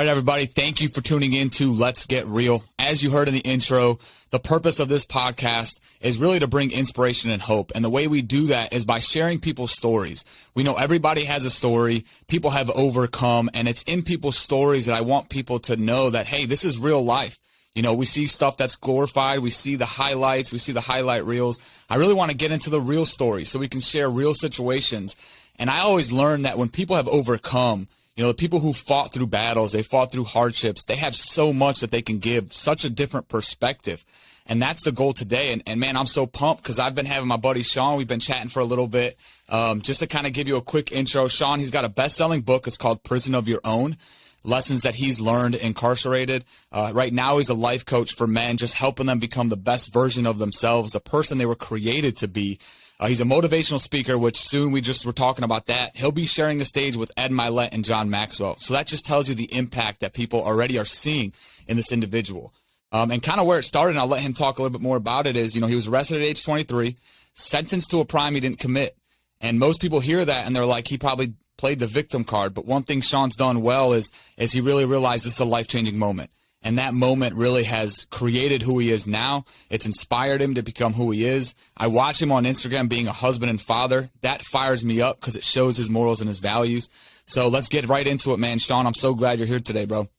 All right, everybody, thank you for tuning in to Let's Get Real. As you heard in the intro, the purpose of this podcast is really to bring inspiration and hope. And the way we do that is by sharing people's stories. We know everybody has a story. People have overcome, and it's in people's stories that I want people to know that, hey, this is real life. You know, we see stuff that's glorified. We see the highlights. We see the highlight reels. I really want to get into the real stories so we can share real situations. And I always learn that when people have overcome, you know, the people who fought through battles, they fought through hardships, they have so much that they can give, such a different perspective. And that's the goal today. And man, I'm so pumped because I've been having my buddy Sean. We've been chatting for a little bit. Just to kind of give you a quick intro, Sean, he's got a best-selling book. It's called Prison of Your Own, Lessons That He's Learned Incarcerated. Right now, he's a life coach for men, just helping them become the best version of themselves, the person they were created to be. He's a motivational speaker, which soon we just were talking about that. He'll be sharing the stage with Ed Milet and John Maxwell. So that just tells you the impact that people already are seeing in this individual. And kind of where it started, and I'll let him talk a little bit more about it, is, you know, he was arrested at age 23, sentenced to a crime he didn't commit. And most people hear that and they're like, he probably played the victim card. But one thing Sean's done well is he really realized this is a life-changing moment. And that moment really has created who he is now. It's inspired him to become who he is. I watch him on Instagram being a husband and father. That fires me up because it shows his morals and his values. So let's get right into it, man. Sean, I'm so glad you're here today, bro.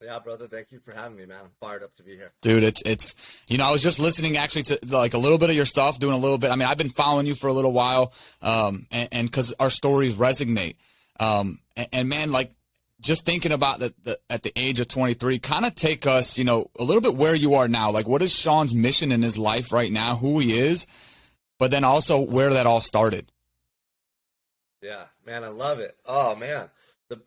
Yeah, brother. Thank you for having me, man. I'm fired up to be here. Dude, it's you know, I was just listening actually to like a little bit of your stuff, doing a little bit. I mean, I've been following you for a little while, and because our stories resonate. And man, like, just thinking about the at the age of 23, kind of take us, you know, a little bit where you are now. Like, what is Sean's mission in his life right now, who he is, but then also where that all started. Yeah, man, I love it. Oh, man.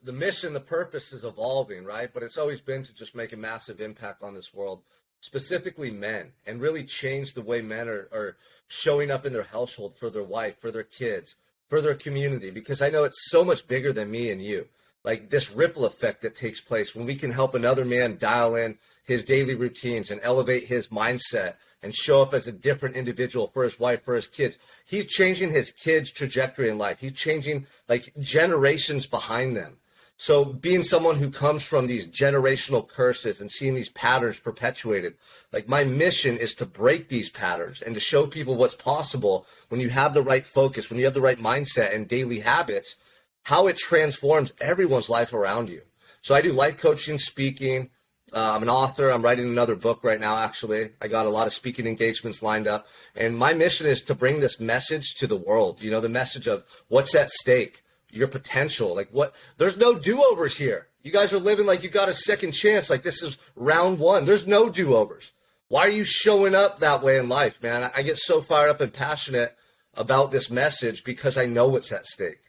The mission, the purpose is evolving, right? But it's always been to just make a massive impact on this world, specifically men, and really change the way men are showing up in their household for their wife, for their kids, for their community, because I know it's so much bigger than me and you. Like this ripple effect that takes place when we can help another man dial in his daily routines and elevate his mindset and show up as a different individual for his wife, for his kids. He's changing his kids' trajectory in life. He's changing like generations behind them. So being someone who comes from these generational curses and seeing these patterns perpetuated, like my mission is to break these patterns and to show people what's possible when you have the right focus, when you have the right mindset and daily habits, how it transforms everyone's life around you. So I do life coaching, speaking. I'm an author. I'm writing another book right now, actually. I got a lot of speaking engagements lined up. And my mission is to bring this message to the world, you know, the message of what's at stake, your potential. Like there's no do-overs here. You guys are living like you got a second chance. Like this is round one. There's no do-overs. Why are you showing up that way in life, man? I get so fired up and passionate about this message because I know what's at stake.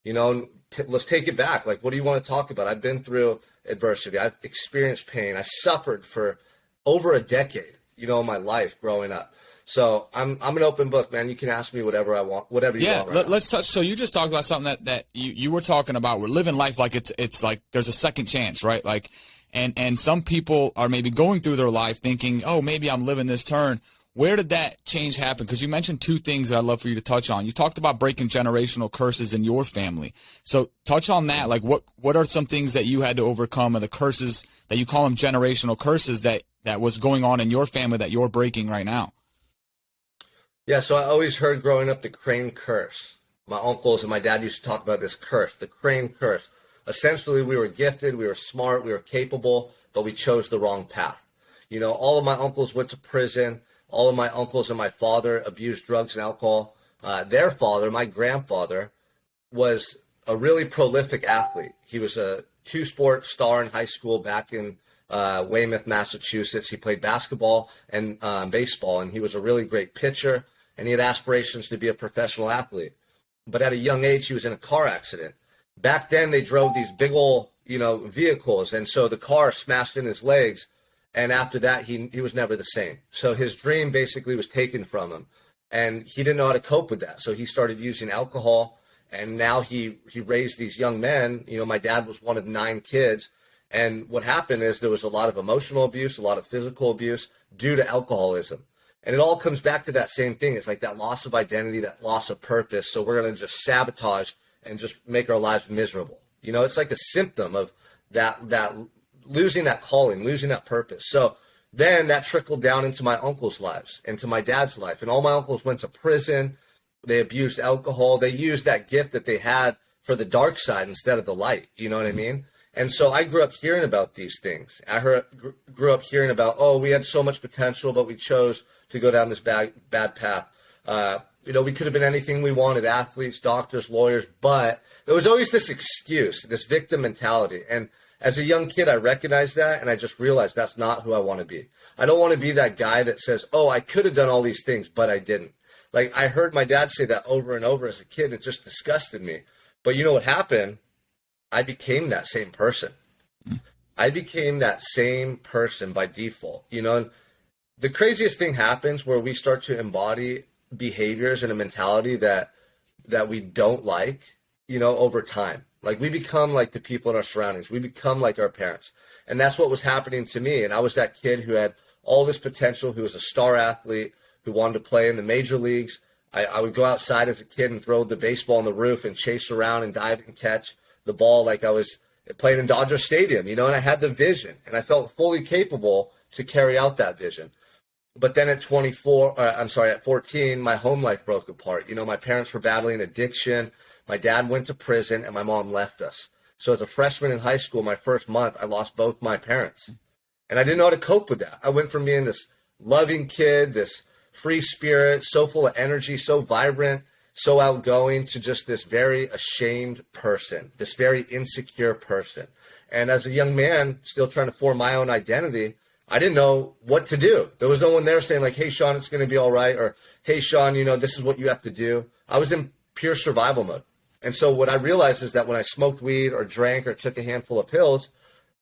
You know, let's take it back. Like, what do you want to talk about? I've been through adversity. I've experienced pain. I suffered for over a decade, you know, in my life growing up. So I'm an open book, man. You can ask me whatever I want, whatever you want. Yeah, let's touch. So you just talked about something that you were talking about. We're living life like it's like there's a second chance, right? Like, and some people are maybe going through their life thinking, oh, maybe I'm living this turn. Where did that change happen? Because you mentioned two things that I'd love for you to touch on. You talked about breaking generational curses in your family. So touch on that. Like what are some things that you had to overcome, and the curses that you call them generational curses that was going on in your family that you're breaking right now? Yeah, so I always heard growing up the crane curse. My uncles and my dad used to talk about this curse, the crane curse. Essentially, we were gifted, we were smart, we were capable, but we chose the wrong path. You know, all of my uncles went to prison. All of my uncles and my father abused drugs and alcohol. Their father, my grandfather, was a really prolific athlete. He was a two-sport star in high school back in Weymouth, Massachusetts. He played basketball and baseball, and he was a really great pitcher, and he had aspirations to be a professional athlete. But at a young age, he was in a car accident. Back then, they drove these big old, you know, vehicles, and so the car smashed in his legs. And after that, he was never the same. So his dream basically was taken from him. And he didn't know how to cope with that. So he started using alcohol. And now he raised these young men. You know, my dad was one of 9 kids. And what happened is there was a lot of emotional abuse, a lot of physical abuse due to alcoholism. And it all comes back to that same thing. It's like that loss of identity, that loss of purpose. So we're going to just sabotage and just make our lives miserable. You know, it's like a symptom of that losing that calling, losing that purpose. So then that trickled down into my uncles' lives, into my dad's life. And all my uncles went to prison. They abused alcohol. They used that gift that they had for the dark side instead of the light. You know what I mean? And so I grew up hearing about these things. Grew up hearing about, oh, we had so much potential, but we chose to go down this bad path. We could have been anything we wanted, athletes, doctors, lawyers, but there was always this excuse, this victim mentality. And as a young kid, I recognized that, and I just realized that's not who I want to be. I don't want to be that guy that says, oh, I could have done all these things, but I didn't. Like, I heard my dad say that over and over as a kid, and it just disgusted me. But you know what happened? I became that same person. I became that same person by default. And the craziest thing happens where we start to embody behaviors and a mentality that we don't like, over time. Like, we become like the people in our surroundings. We become like our parents. And that's what was happening to me. And I was that kid who had all this potential, who was a star athlete, who wanted to play in the major leagues. I would go outside as a kid and throw the baseball on the roof and chase around and dive and catch the ball like I was playing in Dodger Stadium, and I had the vision, and I felt fully capable to carry out that vision. But then at 14, my home life broke apart. My parents were battling addiction. My dad went to prison, and my mom left us. So as a freshman in high school, my first month, I lost both my parents. And I didn't know how to cope with that. I went from being this loving kid, this free spirit, so full of energy, so vibrant, so outgoing, to just this very ashamed person, this very insecure person. And as a young man, still trying to form my own identity, I didn't know what to do. There was no one there saying like, hey, Sean, it's going to be all right. Or, hey, Sean, this is what you have to do. I was in pure survival mode. And so what I realized is that when I smoked weed or drank or took a handful of pills,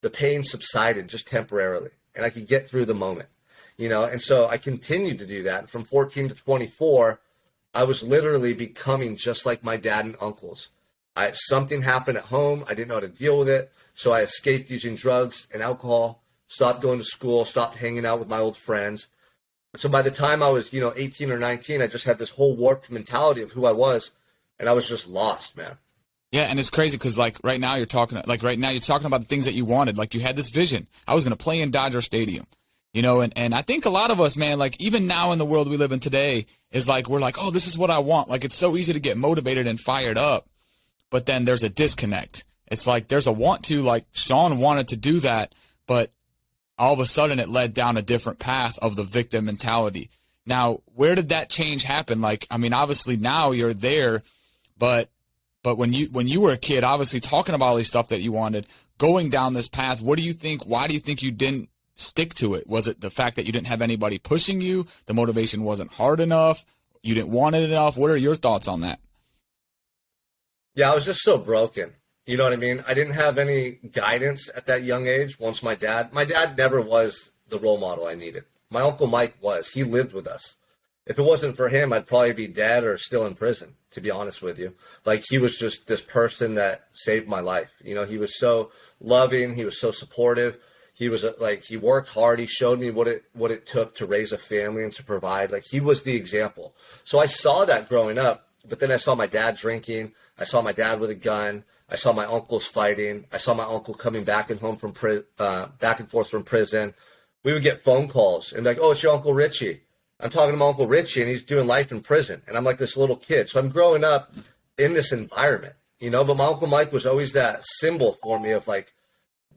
the pain subsided just temporarily, and I could get through the moment, And so I continued to do that. And from 14 to 24, I was literally becoming just like my dad and uncles. Something happened at home. I didn't know how to deal with it. So I escaped using drugs and alcohol, stopped going to school, stopped hanging out with my old friends. So by the time I was, 18 or 19, I just had this whole warped mentality of who I was, and I was just lost, man. Yeah, and it's crazy because right now you're talking about the things that you wanted. Like, you had this vision. I was going to play in Dodger Stadium. And I think a lot of us, man, like, even now in the world we live in today, is like, we're like, oh, this is what I want. Like, it's so easy to get motivated and fired up, but then there's a disconnect. It's like there's a want to, like, Sean wanted to do that, but all of a sudden it led down a different path of the victim mentality. Now, where did that change happen? Like, I mean, obviously now you're there, but when you were a kid, obviously talking about all these stuff that you wanted, going down this path, why do you think you didn't stick to it? Was it the fact that you didn't have anybody pushing you? The motivation wasn't hard enough? You didn't want it enough? What are your thoughts on that? Yeah, I was just so broken. You know what I mean? I didn't have any guidance at that young age. My dad never was the role model I needed. My Uncle Mike was. He lived with us. If it wasn't for him, I'd probably be dead or still in prison, to be honest with you. Like, he was just this person that saved my life. He was so loving. He was so supportive. He was he worked hard. He showed me what it took to raise a family and to provide. Like, he was the example. So I saw that growing up, but then I saw my dad drinking. I saw my dad with a gun. I saw my uncles fighting. I saw my uncle coming back and forth from prison. We would get phone calls and be like, oh, it's your Uncle Richie. I'm talking to my Uncle Richie, and he's doing life in prison. And I'm like this little kid. So I'm growing up in this environment, but my Uncle Mike was always that symbol for me of like,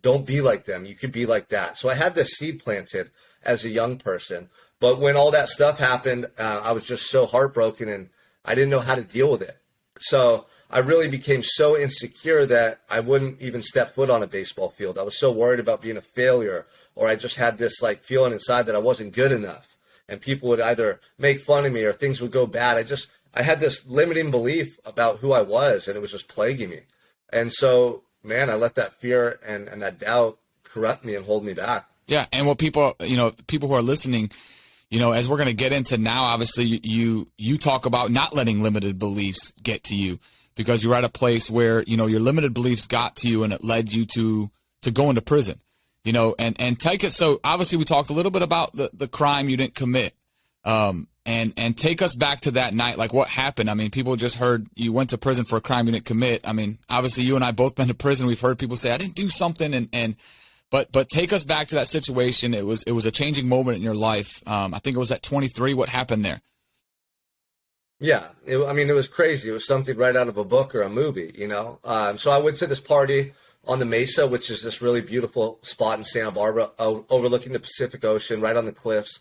don't be like them. You could be like that. So I had this seed planted as a young person. But when all that stuff happened, I was just so heartbroken, and I didn't know how to deal with it. So I really became so insecure that I wouldn't even step foot on a baseball field. I was so worried about being a failure, or I just had this like feeling inside that I wasn't good enough. And people would either make fun of me or things would go bad. I had this limiting belief about who I was, and it was just plaguing me. And so, man, I let that fear and that doubt corrupt me and hold me back. Yeah. And what people who are listening, as we're going to get into now, obviously you talk about not letting limited beliefs get to you, because you're at a place where, your limited beliefs got to you and it led you to go into prison. And take it. So obviously we talked a little bit about the crime you didn't commit. and take us back to that night. Like, what happened? I mean, people just heard you went to prison for a crime you didn't commit. I mean, obviously you and I both been to prison. We've heard people say, I didn't do something. But take us back to that situation. It was a changing moment in your life. I think it was at 23. What happened there? Yeah, it was crazy. It was something right out of a book or a movie, you know? So I went to this party on the Mesa, which is this really beautiful spot in Santa Barbara, overlooking the Pacific Ocean, right on the cliffs.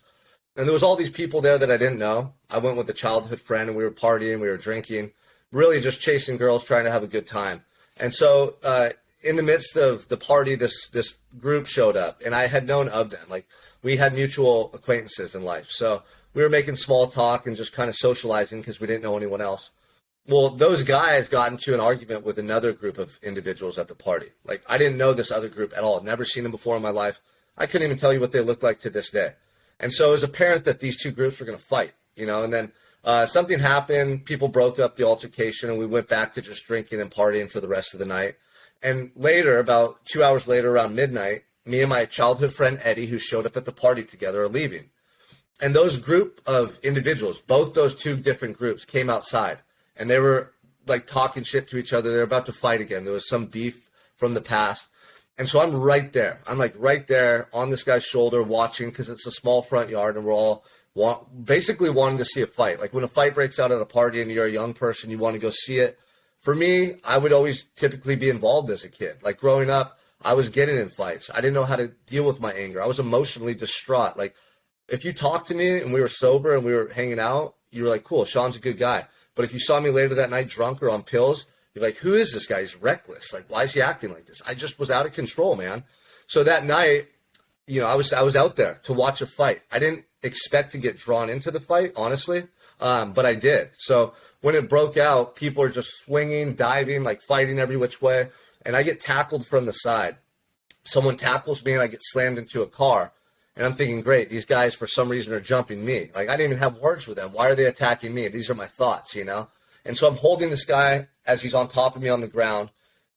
And there was all these people there that I didn't know. I went with a childhood friend, and we were partying, we were drinking, really just chasing girls, trying to have a good time. And so in the midst of the party, this group showed up, and I had known of them. Like, we had mutual acquaintances in life. So we were making small talk and just kind of socializing because we didn't know anyone else. Well, those guys got into an argument with another group of individuals at the party. Like, I didn't know this other group at all. Never seen them before in my life. I couldn't even tell you what they looked like to this day. And so it was apparent that these two groups were going to fight, you know, and then something happened. People broke up the altercation, and we went back to just drinking and partying for the rest of the night. And later, about 2 hours later, around midnight, me and my childhood friend Eddie, who showed up at the party together, are leaving. And those group of individuals, both those two different groups, came outside, and they were like talking shit to each other. They were about to fight again. There was some beef from the past. And so I'm right there. I'm like right there on this guy's shoulder watching, because it's a small front yard, and we're all basically wanting to see a fight. Like, when a fight breaks out at a party and you're a young person, you want to go see it. For me, I would always typically be involved as a kid. Like, growing up, I was getting in fights. I didn't know how to deal with my anger. I was emotionally distraught. Like, if you talked to me and we were sober and we were hanging out, you were like, cool, Sean's a good guy. But if you saw me later that night drunk or on pills, you're like, who is this guy? He's reckless. Like, why is he acting like this? I just was out of control, man. So that night, you know, I was out there to watch a fight. I didn't expect to get drawn into the fight, honestly, but I did. So when it broke out, people are just swinging, diving, like fighting every which way, and I get tackled from the side. Someone tackles me, and I get slammed into a car. And I'm thinking, great, these guys for some reason are jumping me. Like, I didn't even have words with them. Why are they attacking me? These are my thoughts, you know? And so I'm holding this guy as he's on top of me on the ground,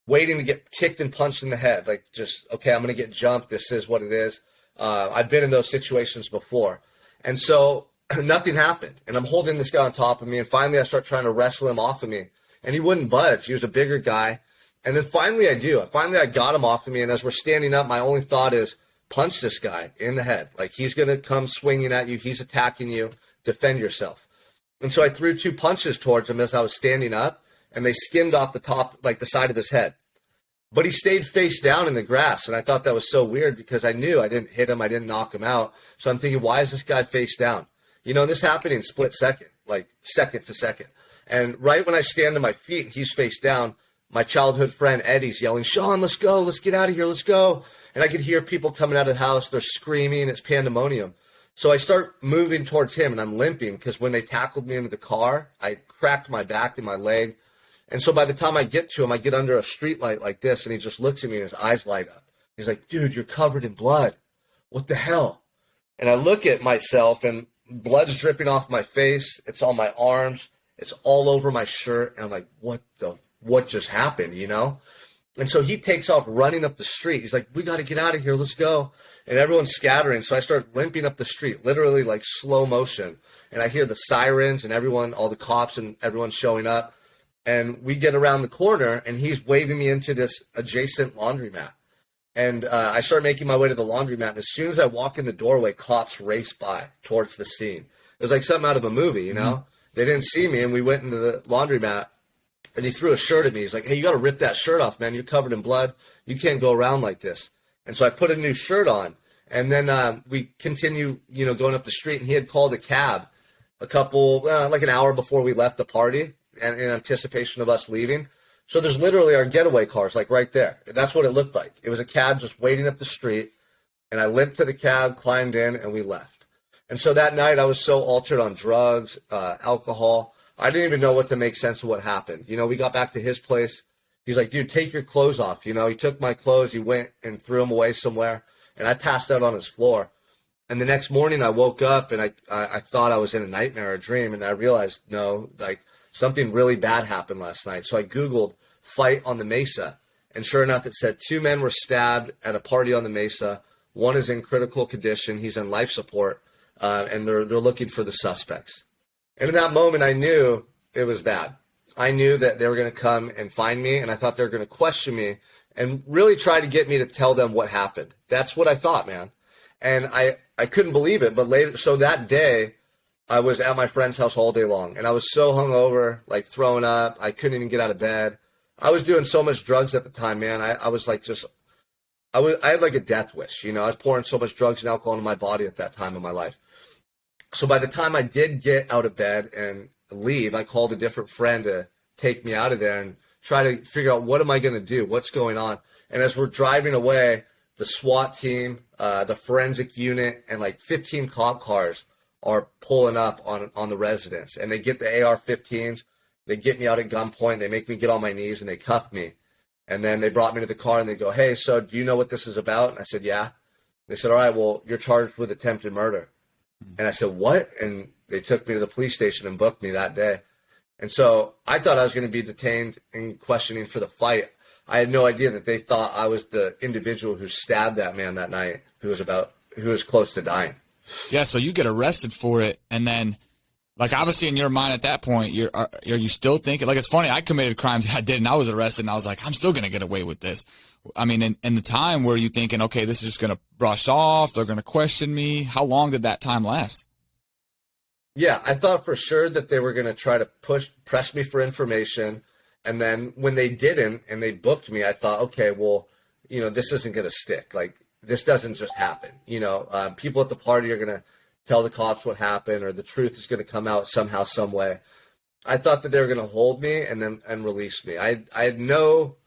waiting to get kicked and punched in the head. Like, just, okay, I'm going to get jumped. This is what it is. I've been in those situations before. And so nothing happened. And I'm holding this guy on top of me. And finally I start trying to wrestle him off of me. And he wouldn't budge. He was a bigger guy. And then finally I do. Finally I got him off of me. And as we're standing up, my only thought is, punch this guy in the head. Like, he's going to come swinging at you. He's attacking you. Defend yourself. And so I threw 2 punches towards him as I was standing up, and they skimmed off the top, like the side of his head. But he stayed face down in the grass, and I thought that was so weird because I knew I didn't hit him. I didn't knock him out. So I'm thinking, why is this guy face down? You know, this happened in split second, like second to second. And right when I stand to my feet, he's face down, my childhood friend Eddie's yelling, Sean, let's go. Let's get out of here. Let's go. And I could hear people coming out of the house. They're screaming. It's pandemonium. So I start moving towards him, and I'm limping because when they tackled me into the car, I cracked my back and my leg. And so by the time I get to him, I get under a street light like this, and he just looks at me and his eyes light up. He's like, dude, you're covered in blood. What the hell? And I look at myself, and blood's dripping off my face. It's on my arms. It's all over my shirt. And I'm like, what just happened, you know? And so he takes off running up the street. He's like, we got to get out of here. Let's go. And everyone's scattering. So I start limping up the street, literally like slow motion. And I hear the sirens and everyone, all the cops and everyone showing up. And we get around the corner, and he's waving me into this adjacent laundromat. And I start making my way to the laundromat. And as soon as I walk in the doorway, cops race by towards the scene. It was like something out of a movie, you know? They didn't see me, and we went into the laundromat. And he threw a shirt at me. He's like, hey, you got to rip that shirt off, man. You're covered in blood. You can't go around like this. And so I put a new shirt on. And then we continue, you know, going up the street. And he had called a cab like an hour before we left the party, and in anticipation of us leaving. So there's literally our getaway cars, like right there. That's what it looked like. It was a cab just waiting up the street. And I limped to the cab, climbed in, and we left. And so that night I was so altered on drugs, alcohol. I didn't even know what to make sense of what happened. You know, we got back to his place. He's like, dude, take your clothes off. You know, he took my clothes. He went and threw them away somewhere. And I passed out on his floor. And the next morning I woke up, and I thought I was in a nightmare or a dream. And I realized, no, like something really bad happened last night. So I Googled fight on the Mesa. And sure enough, it said 2 men were stabbed at a party on the Mesa. One is in critical condition. He's in life support. and they're looking for the suspects. And in that moment, I knew it was bad. I knew that they were going to come and find me, and I thought they were going to question me and really try to get me to tell them what happened. That's what I thought, man. And I couldn't believe it. But later, so that day, I was at my friend's house all day long, and I was so hungover, like throwing up. I couldn't even get out of bed. I was doing so much drugs at the time, man. I was like I had like a death wish, you know. I was pouring so much drugs and alcohol into my body at that time in my life. So by the time I did get out of bed and leave, I called a different friend to take me out of there and try to figure out what am I going to do? What's going on? And as we're driving away, the SWAT team, the forensic unit, and like 15 cop cars are pulling up on the residence. And they get the AR-15s. They get me out at gunpoint. They make me get on my knees, and they cuff me. And then they brought me to the car, and they go, hey, so do you know what this is about? And I said, yeah. They said, all right, well, you're charged with attempted murder. And I said, what? And they took me to the police station and booked me that day. And so I thought I was going to be detained and questioning for the fight. I had no idea that they thought I was the individual who stabbed that man that night who was close to dying. Yeah, so you get arrested for it, and then, like, obviously in your mind at that point, are you still thinking, like, it's funny, I committed crimes I did, and I was arrested, and I was like, I'm still going to get away with this. I mean, in the time where you thinking, okay, this is just going to brush off, they're going to question me. How long did that time last? Yeah, I thought for sure that they were going to try to press me for information. And then when they didn't and they booked me, I thought, okay, well, you know, this isn't going to stick. Like, this doesn't just happen. You know, people at the party are going to tell the cops what happened, or the truth is going to come out somehow, some way. I thought that they were going to hold me and release me. I had no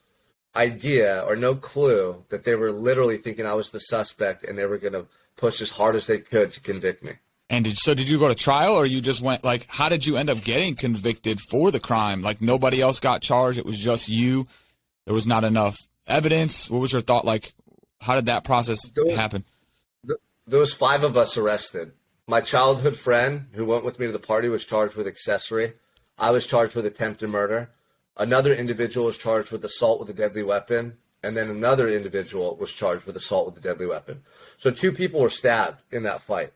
idea or no clue that they were literally thinking I was the suspect, and they were going to push as hard as they could to convict me. And did you go to trial, or you just went, like, how did you end up getting convicted for the crime? Like, nobody else got charged, it was just you, there was not enough evidence? What was your thought? Like, how did that process happen? There was 5 of us arrested. My childhood friend who went with me to the party was charged with accessory. I was charged with attempted murder. Another individual was charged with assault with a deadly weapon. And then another individual was charged with assault with a deadly weapon. So 2 people were stabbed in that fight.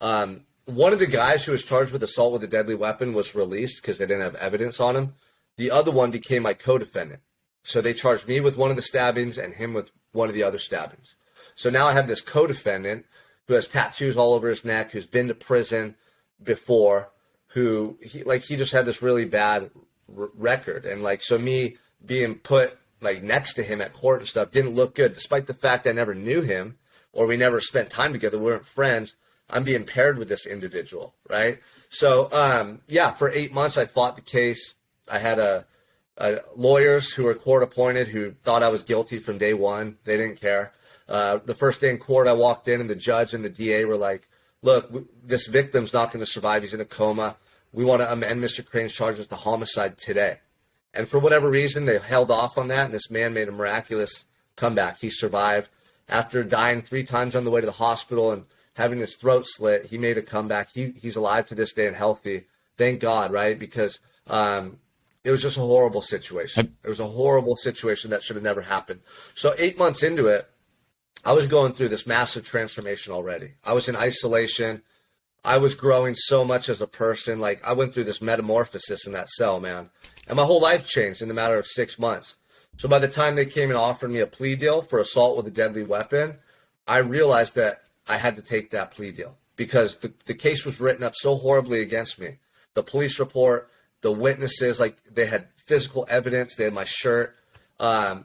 One of the guys who was charged with assault with a deadly weapon was released because they didn't have evidence on him. The other one became my co-defendant. So they charged me with one of the stabbings and him with one of the other stabbings. So now I have this co-defendant who has tattoos all over his neck, who's been to prison before, who he just had this really bad record. And like, so me being put like next to him at court and stuff didn't look good, despite the fact I never knew him or we never spent time together. We weren't friends. I'm being paired with this individual, right? So, yeah, for 8 months I fought the case. I had lawyers who were court appointed who thought I was guilty from day one. They didn't care. The first day in court, I walked in and the judge and the DA were like, look, this victim's not going to survive. He's in a coma. We want to amend Mr. Crane's charges to homicide today. And for whatever reason, they held off on that, and this man made a miraculous comeback. He survived. After dying 3 times on the way to the hospital and having his throat slit, he made a comeback. He's alive to this day and healthy. Thank God, right? Because it was just a horrible situation. It was a horrible situation that should have never happened. So 8 months into it, I was going through this massive transformation already. I was in isolation. I was growing so much as a person. Like, I went through this metamorphosis in that cell, man. And my whole life changed in the matter of 6 months. So by the time they came and offered me a plea deal for assault with a deadly weapon, I realized that I had to take that plea deal because the case was written up so horribly against me. The police report, the witnesses, like, they had physical evidence. They had my shirt. I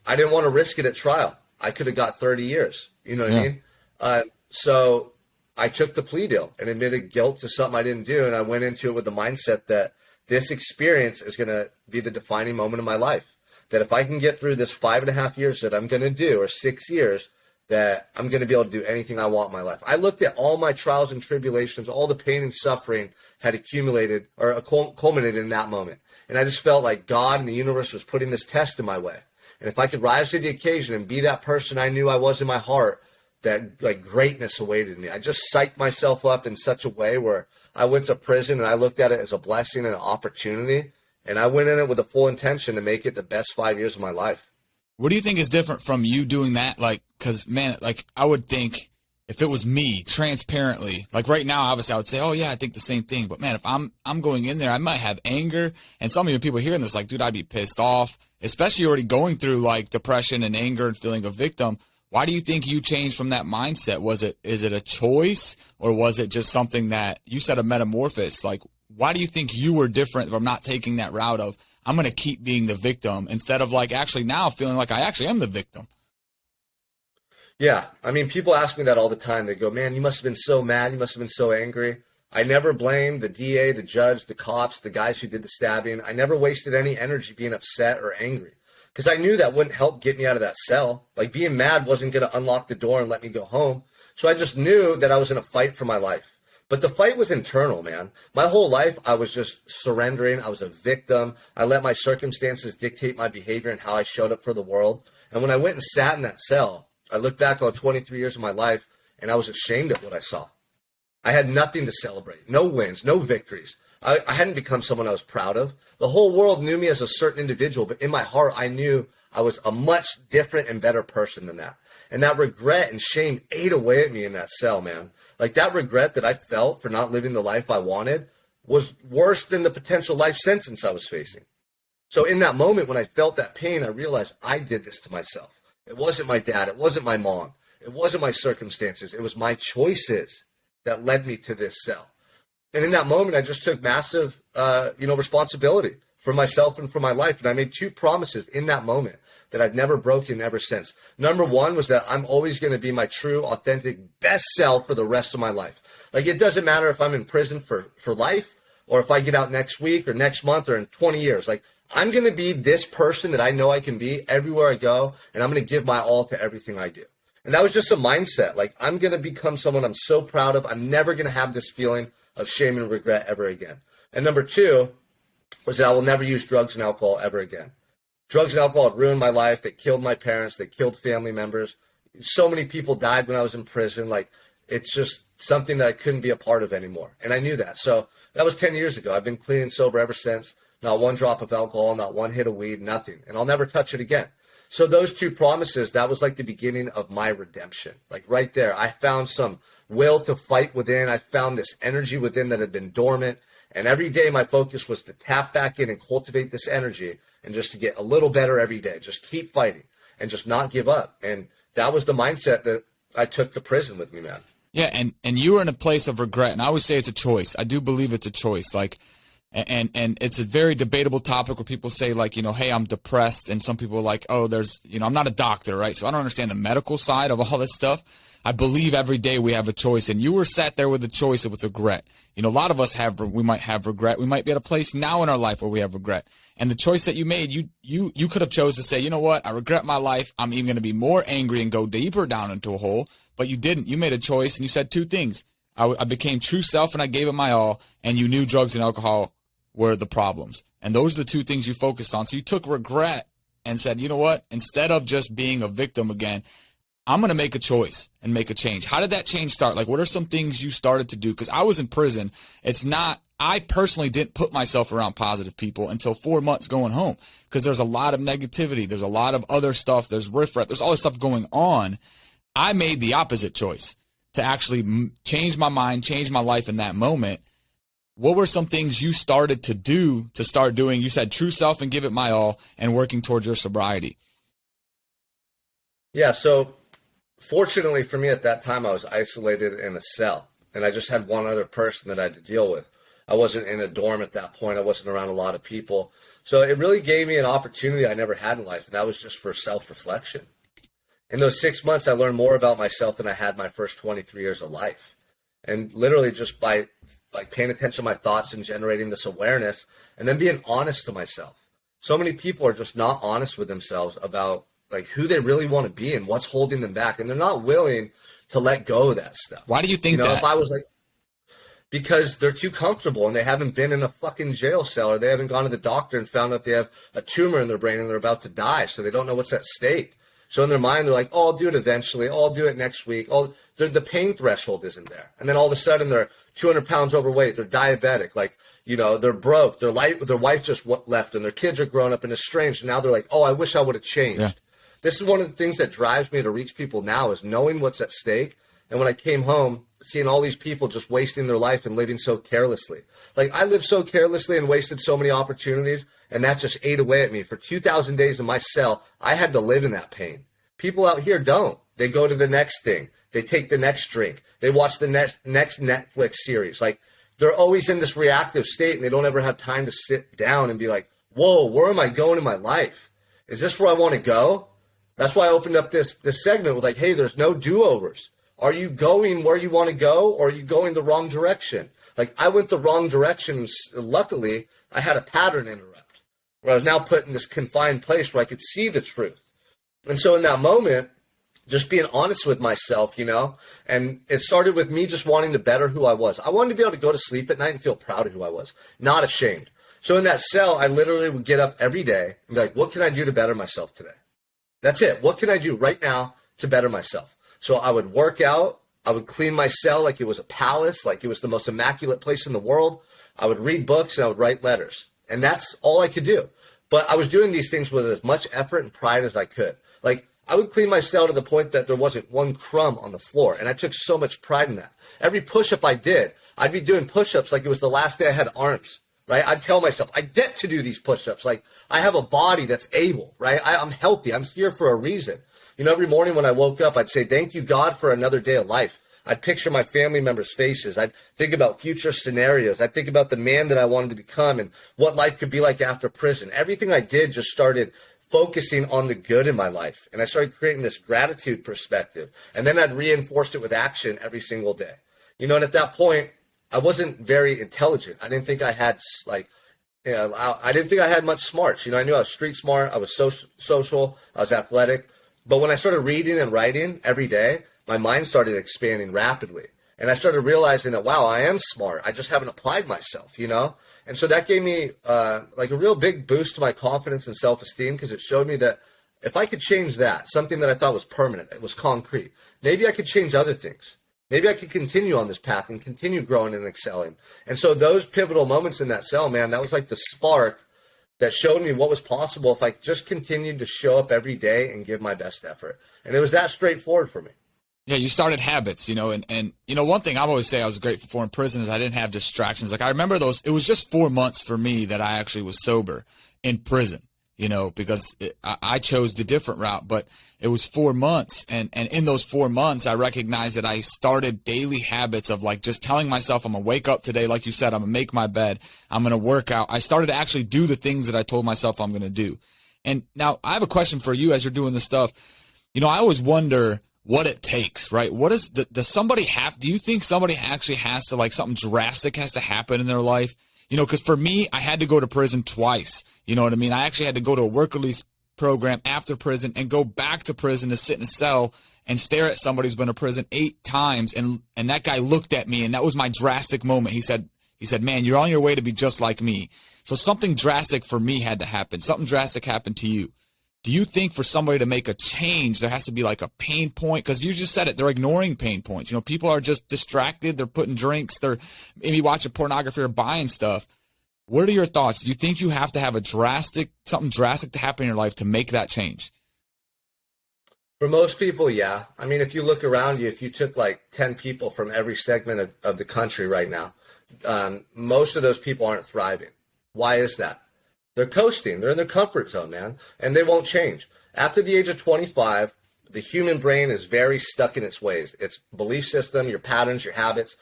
didn't want to risk it at trial. I could have got 30 years. You know what I mean? So I took the plea deal and admitted guilt to something I didn't do. And I went into it with the mindset that this experience is going to be the defining moment of my life. That if I can get through this 5.5 years that I'm going to do, or 6 years, that I'm going to be able to do anything I want in my life. I looked at all my trials and tribulations, all the pain and suffering had accumulated or culminated in that moment. And I just felt like God and the universe was putting this test in my way. And if I could rise to the occasion and be that person I knew I was in my heart, that like greatness awaited me. I just psyched myself up in such a way where I went to prison and I looked at it as a blessing and an opportunity. And I went in it with the full intention to make it the best 5 years of my life. What do you think is different from you doing that? Like, because, man, like, I would think if it was me transparently, like right now, obviously I would say, oh yeah, I think the same thing. But man, if I'm going in there, I might have anger. And some of you people hearing this, like, dude, I'd be pissed off, especially already going through like depression and anger and feeling a victim. Why do you think you changed from that mindset? Is it a choice, or was it just something that you said a metamorphosis? Like, why do you think you were different from not taking that route of, I'm going to keep being the victim, instead of like actually now feeling like I actually am the victim? Yeah, I mean, people ask me that all the time. They go, man, you must have been so mad. You must have been so angry. I never blamed the DA, the judge, the cops, the guys who did the stabbing. I never wasted any energy being upset or angry, because I knew that wouldn't help get me out of that cell. Like, being mad wasn't going to unlock the door and let me go home. So I just knew that I was in a fight for my life. But the fight was internal, man. My whole life, I was just surrendering. I was a victim. I let my circumstances dictate my behavior and how I showed up for the world. And when I went and sat in that cell, I looked back on 23 years of my life, and I was ashamed of what I saw. I had nothing to celebrate, no wins, no victories. I hadn't become someone I was proud of. The whole world knew me as a certain individual, but in my heart, I knew I was a much different and better person than that. And that regret and shame ate away at me in that cell, man. Like, that regret that I felt for not living the life I wanted was worse than the potential life sentence I was facing. So in that moment, when I felt that pain, I realized I did this to myself. It wasn't my dad. It wasn't my mom. It wasn't my circumstances. It was my choices that led me to this cell. And in that moment, I just took massive, responsibility for myself and for my life. And I made two promises in that moment that I've never broken ever since. Number one was that I'm always going to be my true, authentic, best self for the rest of my life. Like, it doesn't matter if I'm in prison for life, or if I get out next week or next month or in 20 years. Like, I'm going to be this person that I know I can be everywhere I go, and I'm going to give my all to everything I do. And that was just a mindset. Like, I'm going to become someone I'm so proud of. I'm never going to have this feeling of shame and regret ever again. And number two was that I will never use drugs and alcohol ever again. Drugs and alcohol had ruined my life. They killed my parents. They killed family members. So many people died when I was in prison. Like, it's just something that I couldn't be a part of anymore. And I knew that. So that was 10 years ago. I've been clean and sober ever since. Not one drop of alcohol, not one hit of weed, nothing. And I'll never touch it again. So those two promises, that was like the beginning of my redemption. Like, right there, I found some will to fight within. I found this energy within that had been dormant. And every day my focus was to tap back in and cultivate this energy, and just to get a little better every day. Just keep fighting and just not give up. And that was the mindset that I took to prison with me, man. Yeah, and you were in a place of regret. And I always say it's a choice. I do believe it's a choice. Like, and it's a very debatable topic where people say, like, hey, I'm depressed. And some people are like, oh, I'm not a doctor, right? So I don't understand the medical side of all this stuff. I believe every day we have a choice, and you were sat there with a choice with regret. A lot of us we might have regret. We might be at a place now in our life where we have regret. And the choice that you made, you could have chose to say, you know what? I regret my life. I'm even going to be more angry and go deeper down into a hole. But you didn't. You made a choice, and you said two things. I became true self, and I gave it my all, and you knew drugs and alcohol were the problems. And those are the two things you focused on. So you took regret and said, you know what? Instead of just being a victim again, I'm going to make a choice and make a change. How did that change start? Like, what are some things you started to do? Because I was in prison. I personally didn't put myself around positive people until 4 months going home, because there's a lot of negativity. There's a lot of other stuff. There's riffraff. There's all this stuff going on. I made the opposite choice to actually change my mind, change my life in that moment. What were some things you started to do to start doing? You said true self and give it my all, and working towards your sobriety. Yeah, so fortunately for me at that time, I was isolated in a cell, and I just had one other person that I had to deal with. I wasn't in a dorm at that point. I wasn't around a lot of people. So it really gave me an opportunity I never had in life, and that was just for self-reflection. In those 6 months, I learned more about myself than I had my first 23 years of life. And literally just by paying attention to my thoughts and generating this awareness, and then being honest to myself. So many people are just not honest with themselves about like who they really want to be and what's holding them back. And they're not willing to let go of that stuff. Why do you think that? If I was like, because they're too comfortable and they haven't been in a fucking jail cell, or they haven't gone to the doctor and found out they have a tumor in their brain and they're about to die. So they don't know what's at stake. So in their mind, they're like, oh, I'll do it eventually. Oh, I'll do it next week. Oh, the pain threshold isn't there. And then all of a sudden they're 200 pounds overweight. They're diabetic. Like, they're broke. Their wife just left and their kids are grown up and estranged. And now they're like, oh, I wish I would have changed. Yeah. This is one of the things that drives me to reach people now, is knowing what's at stake And when I came home, seeing all these people just wasting their life and living so carelessly. Like, I lived so carelessly and wasted so many opportunities, and that just ate away at me. For 2,000 days in my cell, I had to live in that pain. People out here don't. They go to the next thing. They take the next drink. They watch the next Netflix series. Like, they're always in this reactive state, and they don't ever have time to sit down and be like, whoa, where am I going in my life? Is this where I want to go? That's why I opened up this segment with like, hey, there's no do-overs. Are you going where you want to go, or are you going the wrong direction? Like, I went the wrong direction. Luckily, I had a pattern interrupt where I was now put in this confined place where I could see the truth. And so in that moment, just being honest with myself, and it started with me just wanting to better who I was. I wanted to be able to go to sleep at night and feel proud of who I was, not ashamed. So in that cell, I literally would get up every day and be like, what can I do to better myself today? That's it. What can I do right now to better myself? So I would work out. I would clean my cell like it was a palace, like it was the most immaculate place in the world. I would read books and I would write letters. And that's all I could do. But I was doing these things with as much effort and pride as I could. Like, I would clean my cell to the point that there wasn't one crumb on the floor. And I took so much pride in that. Every push-up I did, I'd be doing push-ups like it was the last day I had arms, right? I'd tell myself, I get to do these push-ups. Like, I have a body that's able, right? I'm healthy. I'm here for a reason. Every morning when I woke up, I'd say, thank you, God, for another day of life. I'd picture my family members' faces. I'd think about future scenarios. I'd think about the man that I wanted to become and what life could be like after prison. Everything I did just started focusing on the good in my life. And I started creating this gratitude perspective. And then I'd reinforce it with action every single day. And at that point, I wasn't very intelligent. I didn't think I had I didn't think I had much smarts. I knew I was street smart. I was social. I was athletic. But when I started reading and writing every day, my mind started expanding rapidly. And I started realizing that, wow, I am smart. I just haven't applied myself, And so that gave me like a real big boost to my confidence and self-esteem, because it showed me that if I could change that, something that I thought was permanent, that was concrete, maybe I could change other things. Maybe I could continue on this path and continue growing and excelling. And so those pivotal moments in that cell, man, that was like the spark that showed me what was possible if I just continued to show up every day and give my best effort. And it was that straightforward for me. Yeah, you started habits, and one thing I always say I was grateful for in prison is I didn't have distractions. Like, I remember it was just 4 months for me that I actually was sober in prison, because I chose the different route, but it was 4 months. And in those 4 months, I recognized that I started daily habits of like just telling myself, I'm going to wake up today. Like you said, I'm going to make my bed. I'm going to work out. I started to actually do the things that I told myself I'm going to do. And now I have a question for you as you're doing this stuff. I always wonder what it takes, right? Do you think somebody actually has to, like, something drastic has to happen in their life? Because for me, I had to go to prison twice. You know what I mean? I actually had to go to a work release program after prison and go back to prison to sit in a cell and stare at somebody who's been to prison 8 times. And that guy looked at me, and that was my drastic moment. He said, man, you're on your way to be just like me. So something drastic for me had to happen. Something drastic happened to you. Do you think for somebody to make a change, there has to be like a pain point? Because you just said it, they're ignoring pain points. People are just distracted. They're putting drinks. They're maybe watching pornography or buying stuff. What are your thoughts? Do you think you have to have something drastic to happen in your life to make that change? For most people, yeah. I mean, if you look around you, if you took like 10 people from every segment of the country right now, most of those people aren't thriving. Why is that? They're coasting. They're in their comfort zone, man, and they won't change. After the age of 25, the human brain is very stuck in its ways. Its belief system, your patterns, your habits.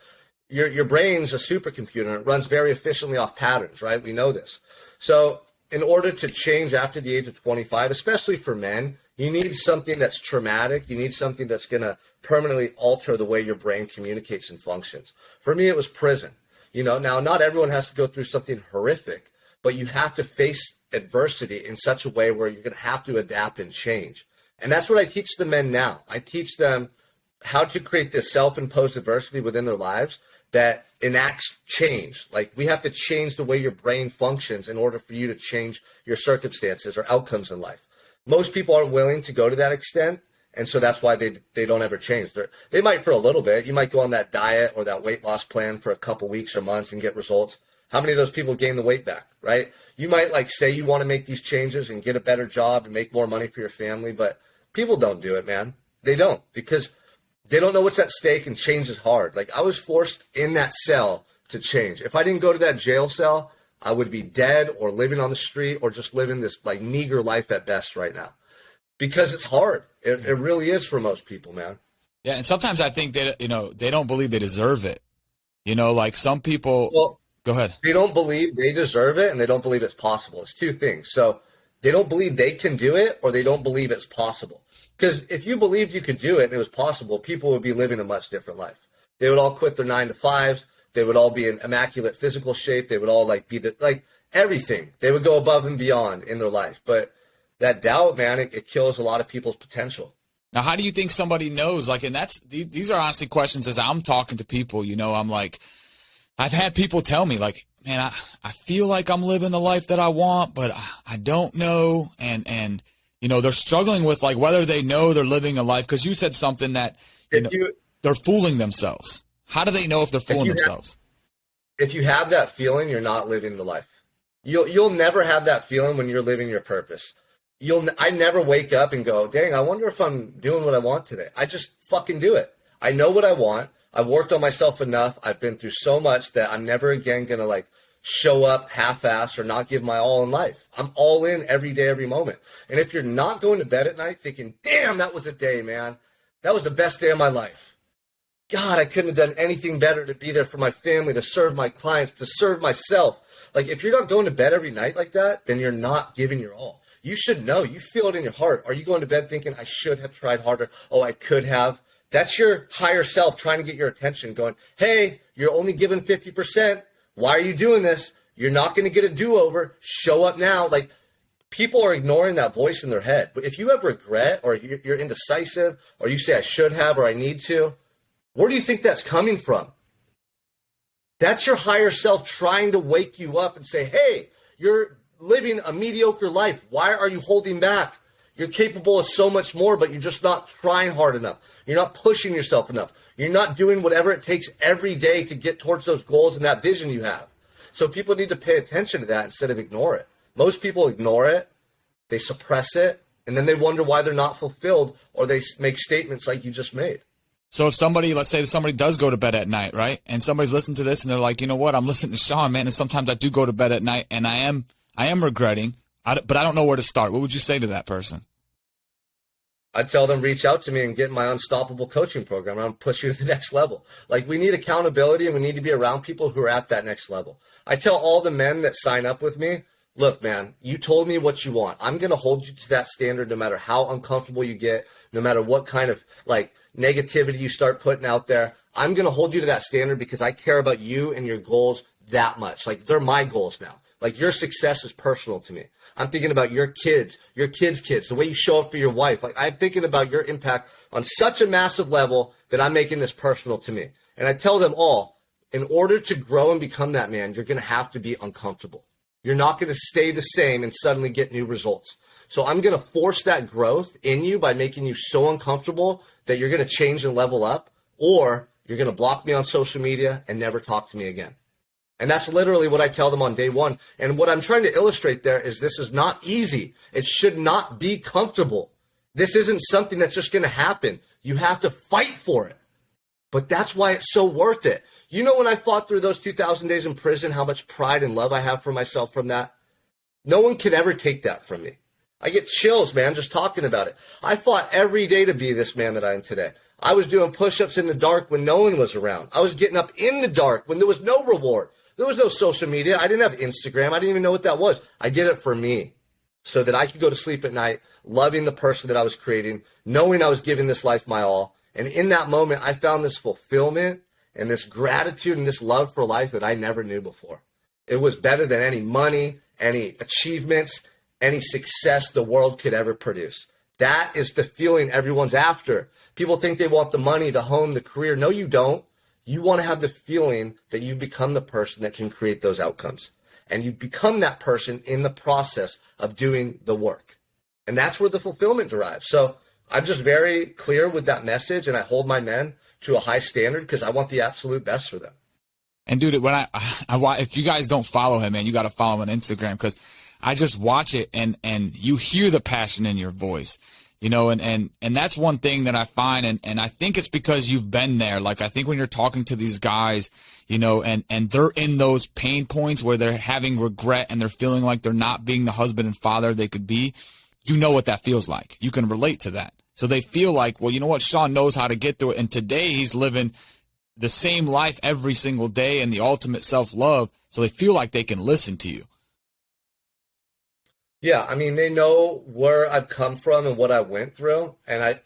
Your brain's a supercomputer, and it runs very efficiently off patterns, right? We know this. So in order to change after the age of 25, especially for men, you need something that's traumatic. You need something that's going to permanently alter the way your brain communicates and functions. For me, it was prison. Now not everyone has to go through something horrific, but you have to face adversity in such a way where you're going to have to adapt and change. And that's what I teach the men now. I teach them how to create this self-imposed adversity within their lives that enacts change. Like, we have to change the way your brain functions in order for you to change your circumstances or outcomes in life. Most people aren't willing to go to that extent, and so that's why they don't ever change. They might for a little bit. You might go on that diet or that weight loss plan for a couple weeks or months and get results. How many of those people gain the weight back, right? You might say you want to make these changes and get a better job and make more money for your family, but people don't do it, man. They don't, because They don't know what's at stake, and change is hard. Like, I was forced in that cell to change. If I didn't go to that jail cell, I would be dead or living on the street or just living this like meager life at best right now, because it's hard. It really is for most people, man. Yeah. And sometimes I think that, they don't believe they deserve it. Like some people, Well, go ahead. They don't believe they deserve it, and they don't believe it's possible. It's two things. So they don't believe they can do it, or they don't believe it's possible. Because if you believed you could do it and it was possible, people would be living a much different life. They would all quit their 9-to-5s. They would all be in immaculate physical shape. They would all be everything. They would go above and beyond in their life. But that doubt, man, it kills a lot of people's potential. Now, how do you think somebody knows? And these are honestly questions as I'm talking to people. I'm like, I've had people tell me, like, man, I feel like I'm living the life that I want, but I don't know. And they're struggling with whether they know they're living a life. Because you said something that they're fooling themselves. How do they know if they're fooling themselves? If you have that feeling, you're not living the life. You'll never have that feeling when you're living your purpose. I never wake up and go, dang, I wonder if I'm doing what I want today. I just fucking do it. I know what I want. I've worked on myself enough. I've been through so much that I'm never again going to show up half-assed or not give my all in life. I'm all in every day, every moment. And if you're not going to bed at night thinking, damn, that was a day, man. That was the best day of my life. God, I couldn't have done anything better to be there for my family, to serve my clients, to serve myself. If you're not going to bed every night like that, then you're not giving your all. You should know. You feel it in your heart. Are you going to bed thinking, I should have tried harder? Oh, I could have. That's your higher self trying to get your attention, going, hey, you're only giving 50%. Why are you doing this? You're not going to get a do-over. Show up now. People are ignoring that voice in their head. But if you have regret, or you're indecisive, or you say I should have or I need to, where do you think that's coming from? That's your higher self trying to wake you up and say, hey, you're living a mediocre life. Why are you holding back? You're capable of so much more, but you're just not trying hard enough. You're not pushing yourself enough. You're not doing whatever it takes every day to get towards those goals and that vision you have. So people need to pay attention to that instead of ignore it. Most people ignore it, they suppress it, and then they wonder why they're not fulfilled, or they make statements like you just made. So if let's say somebody does go to bed at night, right? And somebody's listening to this and they're like, you know what? I'm listening to Sean, man. And sometimes I do go to bed at night and I am regretting, but I don't know where to start. What would you say to that person? I'd tell them, reach out to me and get in my Unstoppable coaching program. I'm push you to the next level. We need accountability, and we need to be around people who are at that next level. I tell all the men that sign up with me, look, man, you told me what you want. I'm going to hold you to that standard no matter how uncomfortable you get, no matter what kind of negativity you start putting out there. I'm going to hold you to that standard because I care about you and your goals that much. They're my goals now. Your success is personal to me. I'm thinking about your kids' kids, the way you show up for your wife. I'm thinking about your impact on such a massive level that I'm making this personal to me. And I tell them all, in order to grow and become that man, you're going to have to be uncomfortable. You're not going to stay the same and suddenly get new results. So I'm going to force that growth in you by making you so uncomfortable that you're going to change and level up, or you're going to block me on social media and never talk to me again. And that's literally what I tell them on day one. And what I'm trying to illustrate there is this is not easy. It should not be comfortable. This isn't something that's just going to happen. You have to fight for it. But that's why it's so worth it. When I fought through those 2,000 days in prison, how much pride and love I have for myself from that? No one can ever take that from me. I get chills, man, just talking about it. I fought every day to be this man that I am today. I was doing push-ups in the dark when no one was around. I was getting up in the dark when there was no reward. There was no social media. I didn't have Instagram. I didn't even know what that was. I did it for me so that I could go to sleep at night, loving the person that I was creating, knowing I was giving this life my all. And in that moment, I found this fulfillment and this gratitude and this love for life that I never knew before. It was better than any money, any achievements, any success the world could ever produce. That is the feeling everyone's after. People think they want the money, the home, the career. No, you don't. You want to have the feeling that you've become the person that can create those outcomes. And you become that person in the process of doing the work. And that's where the fulfillment derives. So I'm just very clear with that message, and I hold my men to a high standard because I want the absolute best for them. And dude, when if you guys don't follow him, man, you got to follow him on Instagram, because I just watch it and you hear the passion in your voice. And that's one thing that I find. And I think it's because you've been there. Like, I think when you're talking to these guys, and they're in those pain points where they're having regret and they're feeling like they're not being the husband and father they could be, you know what that feels like. You can relate to that. So they feel like, well, you know what? Sean knows how to get through it. And today he's living the same life every single day and the ultimate self-love. So they feel like they can listen to you. Yeah, I mean, they know where I've come from and what I went through, and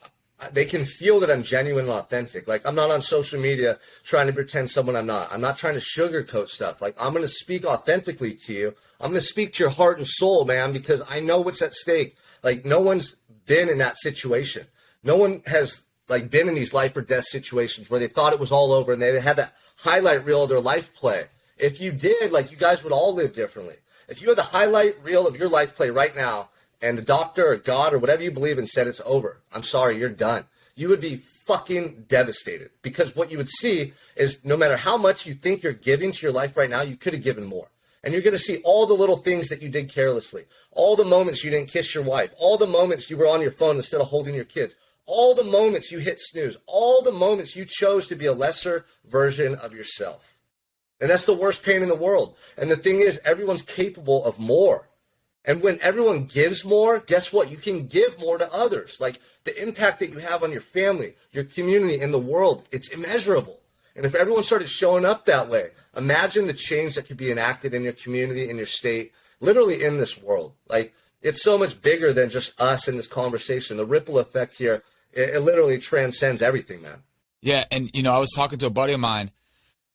they can feel that I'm genuine and authentic. Like, I'm not on social media trying to pretend someone I'm not. I'm not trying to sugarcoat stuff. Like, I'm going to speak authentically to you. I'm going to speak to your heart and soul, man, because I know what's at stake. Like, no one's been in that situation. No one has, like, been in these life or death situations where they thought it was all over and they had that highlight reel of their life play. If you did, like, you guys would all live differently. If you had the highlight reel of your life play right now and the doctor or God or whatever you believe in said it's over, I'm sorry, you're done, you would be fucking devastated, because what you would see is no matter how much you think you're giving to your life right now, you could have given more. And you're going to see all the little things that you did carelessly, all the moments you didn't kiss your wife, all the moments you were on your phone instead of holding your kids, all the moments you hit snooze, all the moments you chose to be a lesser version of yourself. And that's the worst pain in the world. And the thing is, everyone's capable of more. And when everyone gives more, guess what? You can give more to others. Like, the impact that you have on your family, your community, and the world, it's immeasurable. And if everyone started showing up that way, imagine the change that could be enacted in your community, in your state, literally in this world. Like, it's so much bigger than just us in this conversation. The ripple effect here, it literally transcends everything, man. Yeah, and, I was talking to a buddy of mine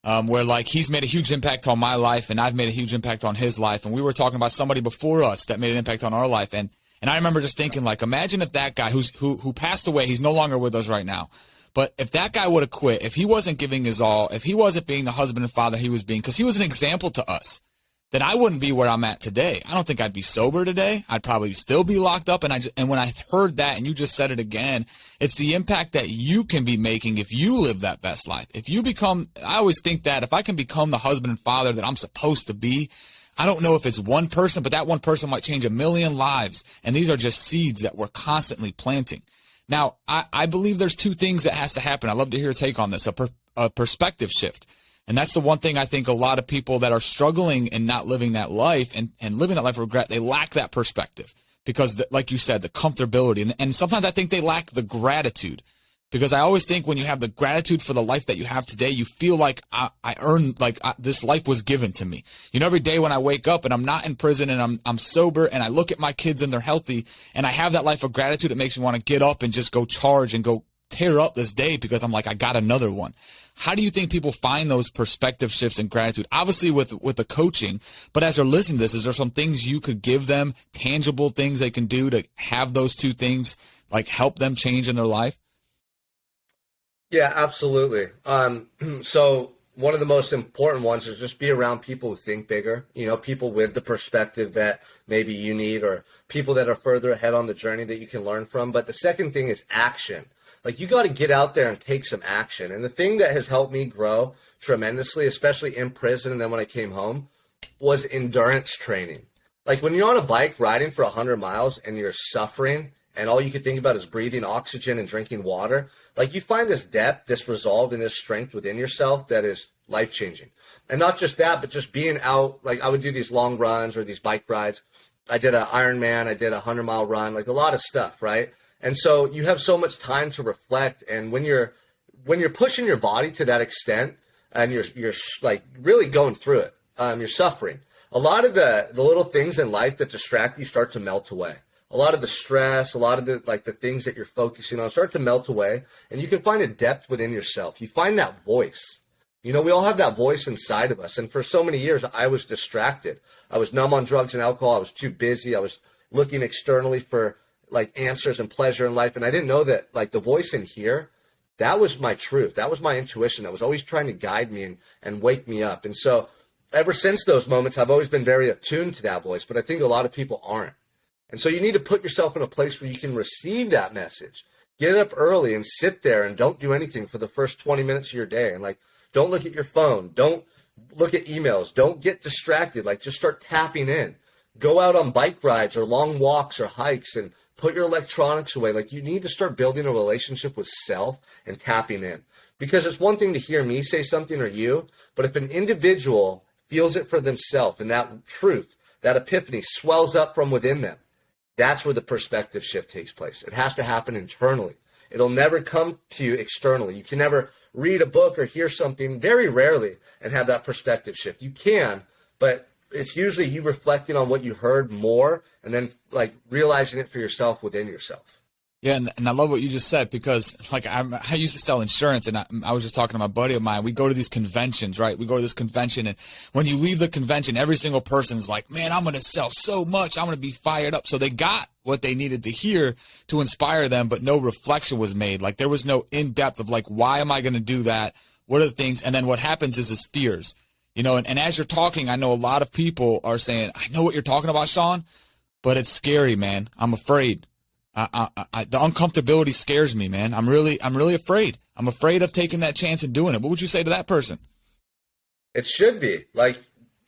where, like, he's made a huge impact on my life and I've made a huge impact on his life. And we were talking about somebody before us that made an impact on our life. And I remember just thinking, like, imagine if that guy who passed away, he's no longer with us right now. But if that guy would have quit, if he wasn't giving his all, if he wasn't being the husband and father he was being, because he was an example to us, then I wouldn't be where I'm at today. I don't think I'd be sober today. I'd probably still be locked up. And when I heard that, and you just said it again, it's the impact that you can be making if you live that best life. If you become, I always think that if I can become the husband and father that I'm supposed to be, I don't know if it's one person, but that one person might change 1 million lives. And these are just seeds that we're constantly planting. Now, I believe there's two things that has to happen. I'd love to hear your take on this, a perspective shift. And that's the one thing I think a lot of people that are struggling and not living that life and living that life of regret, they lack that perspective because, like you said, the comfortability. And sometimes I think they lack the gratitude, because I always think when you have the gratitude for the life that you have today, you feel like I earned, like this life was given to me. Every day when I wake up and I'm not in prison and I'm sober and I look at my kids and they're healthy and I have that life of gratitude, it makes me want to get up and just go charge and go tear up this day, because I'm like, I got another one. How do you think people find those perspective shifts and gratitude? Obviously with the coaching, but as they're listening to this, is there some things you could give them, tangible things they can do to have those two things, like, help them change in their life? Yeah, absolutely. So one of the most important ones is just be around people who think bigger, people with the perspective that maybe you need, or people that are further ahead on the journey that you can learn from. But the second thing is action. Like, you got to get out there and take some action. And the thing that has helped me grow tremendously, especially in prison and then when I came home, was endurance training. Like, when you're on a bike riding for 100 miles and you're suffering and all you can think about is breathing oxygen and drinking water, like, you find this depth, this resolve, and this strength within yourself that is life-changing. And not just that, but just being out. Like, I would do these long runs or these bike rides. I did an Ironman. I did a 100-mile run, like a lot of stuff, right? And so you have so much time to reflect. And when you're pushing your body to that extent and you're like really going through it, you're suffering. A lot of the little things in life that distract you start to melt away. A lot of the stress, a lot of the things that you're focusing on start to melt away, and you can find a depth within yourself. You find that voice. We all have that voice inside of us. And for so many years, I was distracted. I was numb on drugs and alcohol. I was too busy. I was looking externally for like answers and pleasure in life. And I didn't know that, like, the voice in here, that was my truth. That was my intuition. That was always trying to guide me and wake me up. And so ever since those moments, I've always been very attuned to that voice, but I think a lot of people aren't. And so you need to put yourself in a place where you can receive that message. Get up early and sit there and don't do anything for the first 20 minutes of your day. And, like, don't look at your phone. Don't look at emails. Don't get distracted. Like, just start tapping in. Go out on bike rides or long walks or hikes and Put your electronics away. Like, you need to start building a relationship with self and tapping in. Because it's one thing to hear me say something or you, but if an individual feels it for themselves and that truth, that epiphany swells up from within them, that's where the perspective shift takes place. It has to happen internally. It'll never come to you externally. You can never read a book or hear something, very rarely, and have that perspective shift. You can, but it's usually you reflecting on what you heard more and then like realizing it for yourself within yourself. Yeah, and I love what you just said, because like I used to sell insurance, and I was just talking to my buddy of mine. We go to these conventions, right? We go to this convention, and when you leave the convention, every single person's like, man, I'm going to sell so much. I'm going to be fired up. So they got what they needed to hear to inspire them, but no reflection was made. Like, there was no in-depth of like, why am I going to do that? What are the things? And then what happens is fears, you know, and as you're talking, I know a lot of people are saying, I know what you're talking about, Sean, but it's scary, man. I'm afraid. The uncomfortability scares me, man. I'm really afraid. I'm afraid of taking that chance and doing it. What would you say to that person? It should be. Like,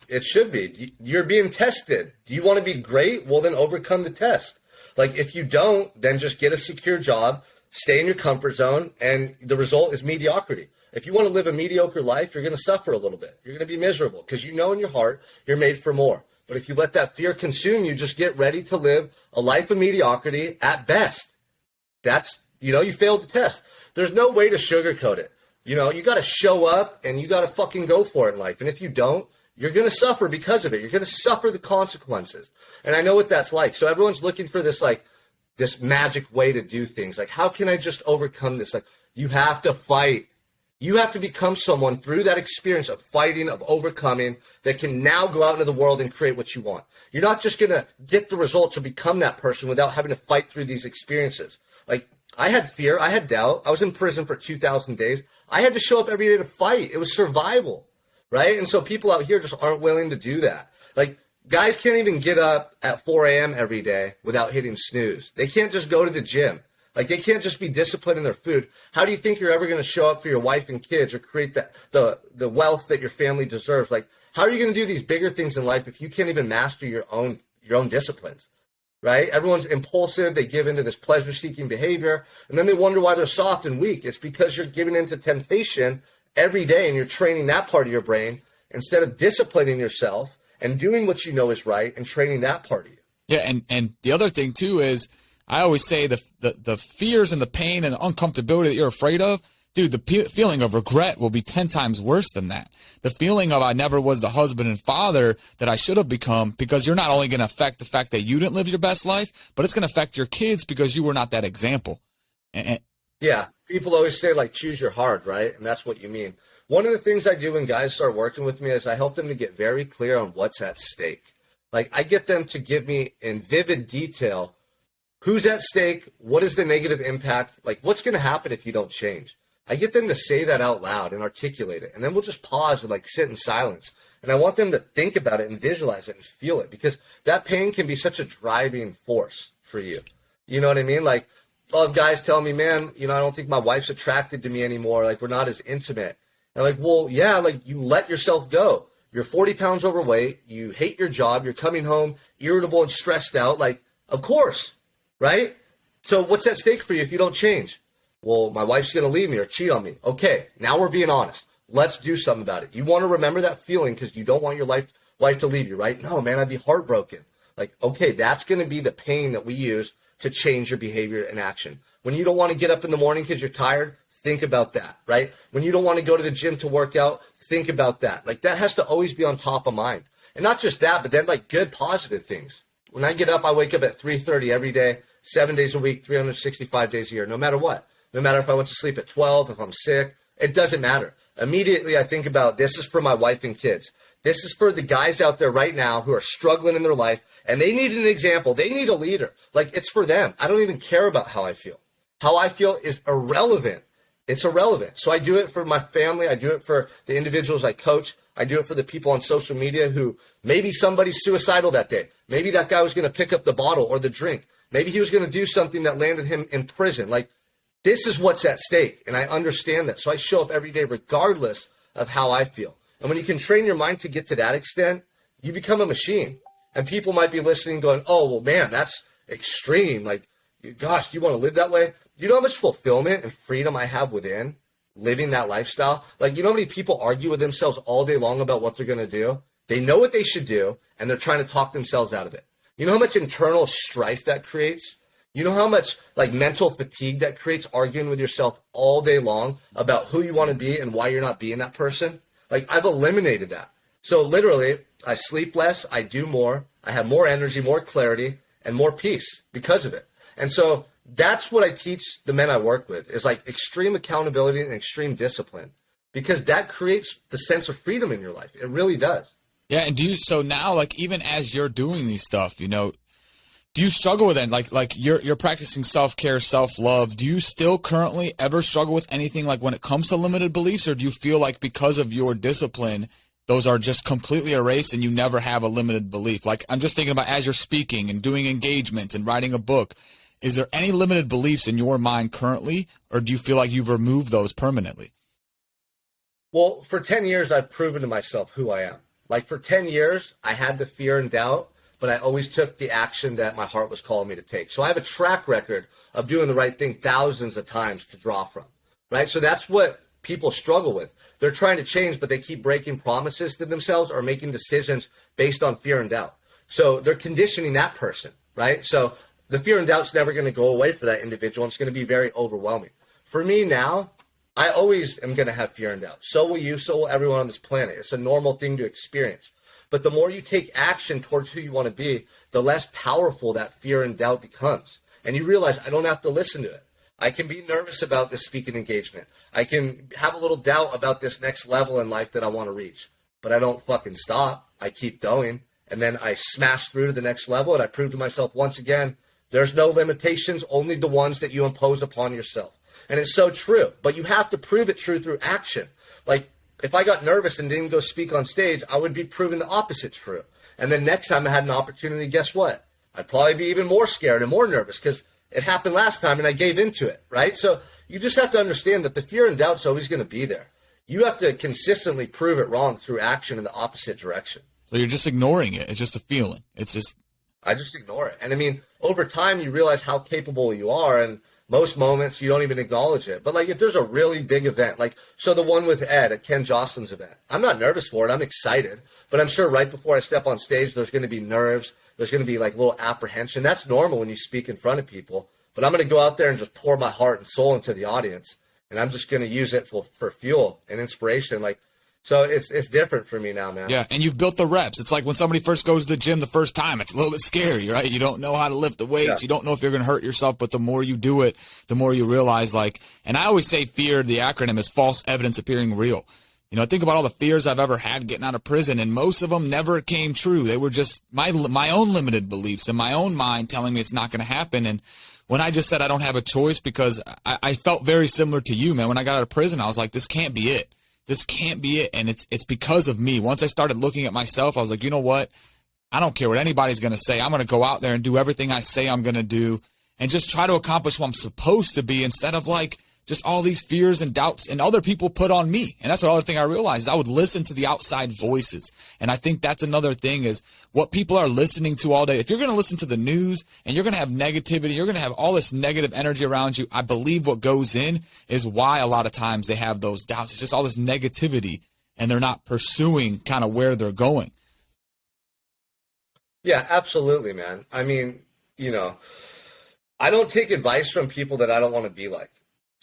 it should be. You're being tested. Do you want to be great? Well, then overcome the test. Like, if you don't, then just get a secure job, stay in your comfort zone, and the result is mediocrity. If you want to live a mediocre life, you're going to suffer a little bit. You're going to be miserable because you know in your heart you're made for more. But if you let that fear consume you, just get ready to live a life of mediocrity at best. That's, you failed the test. There's no way to sugarcoat it. You got to show up and you got to fucking go for it in life. And if you don't, you're going to suffer because of it. You're going to suffer the consequences. And I know what that's like. So everyone's looking for this, like, this magic way to do things. Like, how can I just overcome this? Like, you have to fight. You have to become someone through that experience of fighting, of overcoming, that can now go out into the world and create what you want. You're not just going to get the results or become that person without having to fight through these experiences. Like, I had fear. I had doubt. I was in prison for 2,000 days. I had to show up every day to fight. It was survival, right? And so people out here just aren't willing to do that. Like, guys can't even get up at 4 a.m. every day without hitting snooze. They can't just go to the gym. Like, they can't just be disciplined in their food. How do you think you're ever going to show up for your wife and kids or create the wealth that your family deserves? Like, how are you going to do these bigger things in life if you can't even master your own disciplines, right? Everyone's impulsive. They give into this pleasure-seeking behavior, and then they wonder why they're soft and weak. It's because you're giving into temptation every day, and you're training that part of your brain instead of disciplining yourself and doing what you know is right and training that part of you. Yeah, and the other thing, too, is I always say the fears and the pain and the uncomfortability that you're afraid of, dude, the feeling of regret will be 10 times worse than that. The feeling of I never was the husband and father that I should have become, because you're not only going to affect the fact that you didn't live your best life, but it's going to affect your kids because you were not that example. Yeah, people always say, like, choose your heart, right? And that's what you mean. One of the things I do when guys start working with me is I help them to get very clear on what's at stake. Like, I get them to give me in vivid detail who's at stake, what is the negative impact, like what's going to happen if you don't change. I get them to say that out loud and articulate it, and then we'll just pause and like sit in silence. And I want them to think about it and visualize it and feel it, because that pain can be such a driving force for you. You know what I mean? Like, I'll have guys tell me, man, I don't think my wife's attracted to me anymore. Like, we're not as intimate. And I'm like, well, yeah, like, you let yourself go. You're 40 pounds overweight. You hate your job. You're coming home irritable and stressed out. Like, of course. Right? So what's at stake for you if you don't change? Well, my wife's going to leave me or cheat on me. Okay, now we're being honest. Let's do something about it. You want to remember that feeling because you don't want your wife to leave you, right? No, man, I'd be heartbroken. Like, okay, that's going to be the pain that we use to change your behavior and action. When you don't want to get up in the morning because you're tired, think about that, right? When you don't want to go to the gym to work out, think about that. Like, that has to always be on top of mind. And not just that, but then like good positive things. When I get up, I wake up at 3:30 every day, 7 days a week, 365 days a year, no matter what. No matter if I went to sleep at 12, if I'm sick, it doesn't matter. Immediately I think about, this is for my wife and kids. This is for the guys out there right now who are struggling in their life, and they need an example. They need a leader. Like, it's for them. I don't even care about how I feel. How I feel is irrelevant. It's irrelevant. So I do it for my family. I do it for the individuals I coach. I do it for the people on social media who maybe somebody's suicidal that day. Maybe that guy was going to pick up the bottle or the drink. Maybe he was going to do something that landed him in prison. Like, this is what's at stake, and I understand that. So I show up every day regardless of how I feel. And when you can train your mind to get to that extent, you become a machine. And people might be listening going, oh, well, man, that's extreme. Like, gosh, do you want to live that way? Do you know how much fulfillment and freedom I have within living that lifestyle? Like, you know how many people argue with themselves all day long about what they're going to do? They know what they should do, and they're trying to talk themselves out of it. You know how much internal strife that creates? You know how much like mental fatigue that creates arguing with yourself all day long about who you want to be and why you're not being that person? Like, I've eliminated that. So literally, I sleep less, I do more, I have more energy, more clarity, and more peace because of it. And so that's what I teach the men I work with, is like extreme accountability and extreme discipline, because that creates the sense of freedom in your life. It really does. Yeah, and so now, like, even as you're doing these stuff, you know, do you struggle with it? Like you're practicing self-care, self-love. Do you still currently ever struggle with anything like when it comes to limited beliefs, or do you feel like because of your discipline, those are just completely erased and you never have a limited belief? Like, I'm just thinking about as you're speaking and doing engagements and writing a book, is there any limited beliefs in your mind currently, or do you feel like you've removed those permanently? Well, for 10 years, I've proven to myself who I am. Like, for 10 years, I had the fear and doubt, but I always took the action that my heart was calling me to take. So I have a track record of doing the right thing thousands of times to draw from, right? So that's what people struggle with. They're trying to change, but they keep breaking promises to themselves or making decisions based on fear and doubt. So they're conditioning that person, right? So the fear and doubt's never going to go away for that individual. And it's going to be very overwhelming. For me now, I always am going to have fear and doubt. So will you, so will everyone on this planet. It's a normal thing to experience. But the more you take action towards who you want to be, the less powerful that fear and doubt becomes. And you realize, I don't have to listen to it. I can be nervous about this speaking engagement. I can have a little doubt about this next level in life that I want to reach. But I don't fucking stop. I keep going. And then I smash through to the next level, and I prove to myself once again, there's no limitations, only the ones that you impose upon yourself. And it's so true. But you have to prove it true through action. Like, if I got nervous and didn't go speak on stage, I would be proving the opposite true. And then next time I had an opportunity, guess what? I'd probably be even more scared and more nervous because it happened last time and I gave into it, right? So you just have to understand that the fear and doubt's always going to be there. You have to consistently prove it wrong through action in the opposite direction. So you're just ignoring it. It's just a feeling. I just ignore it. And I mean, over time, you realize how capable you are, and most moments you don't even acknowledge it. But like, if there's a really big event, like, so the one with Ed at Ken Jocelyn's event, I'm not nervous for it. I'm excited, but I'm sure right before I step on stage, there's going to be nerves. There's going to be like a little apprehension. That's normal when you speak in front of people, but I'm going to go out there and just pour my heart and soul into the audience. And I'm just going to use it for fuel and inspiration. Like, so it's different for me now, man. Yeah, and you've built the reps. It's like when somebody first goes to the gym the first time, it's a little bit scary, right? You don't know how to lift the weights. Yeah. You don't know if you're going to hurt yourself, but the more you do it, the more you realize, like, and I always say fear, the acronym is false evidence appearing real. You know, think about all the fears I've ever had getting out of prison, and most of them never came true. They were just my own limited beliefs in my own mind telling me it's not going to happen. And when I just said I don't have a choice, because I felt very similar to you, man. When I got out of prison, I was like, this can't be it. This can't be it. And it's because of me. Once I started looking at myself, I was like, you know what? I don't care what anybody's going to say. I'm going to go out there and do everything I say I'm going to do and just try to accomplish what I'm supposed to be, instead of like just all these fears and doubts and other people put on me. And that's what other thing I realized. I would listen to the outside voices. And I think that's another thing, is what people are listening to all day. If you're going to listen to the news and you're going to have negativity, you're going to have all this negative energy around you, I believe what goes in is why a lot of times they have those doubts. It's just all this negativity and they're not pursuing kind of where they're going. Yeah, absolutely, man. I mean, you know, I don't take advice from people that I don't want to be like.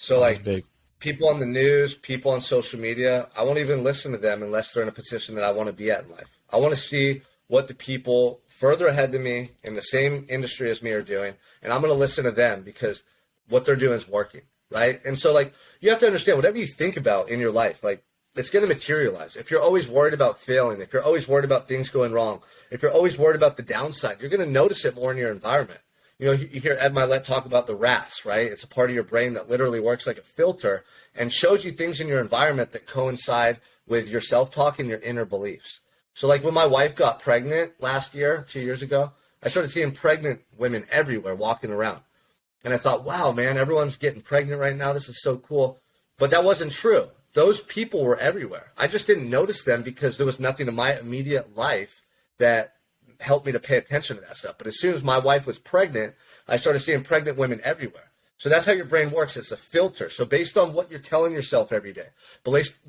So like people on the news, people on social media, I won't even listen to them unless they're in a position that I want to be at in life. I want to see what the people further ahead than me in the same industry as me are doing. And I'm going to listen to them because what they're doing is working, right? And so like, you have to understand, whatever you think about in your life, like, it's going to materialize. If you're always worried about failing, if you're always worried about things going wrong, if you're always worried about the downside, you're going to notice it more in your environment. You know, you hear Ed Milet talk about the RAS, right? It's a part of your brain that literally works like a filter and shows you things in your environment that coincide with your self-talk and your inner beliefs. So like when my wife got pregnant last year, 2 years ago, I started seeing pregnant women everywhere walking around. And I thought, wow, man, everyone's getting pregnant right now. This is so cool. But that wasn't true. Those people were everywhere. I just didn't notice them because there was nothing in my immediate life that helped me to pay attention to that stuff. But as soon as my wife was pregnant, I started seeing pregnant women everywhere. So that's how your brain works. It's a filter. So based on what you're telling yourself every day,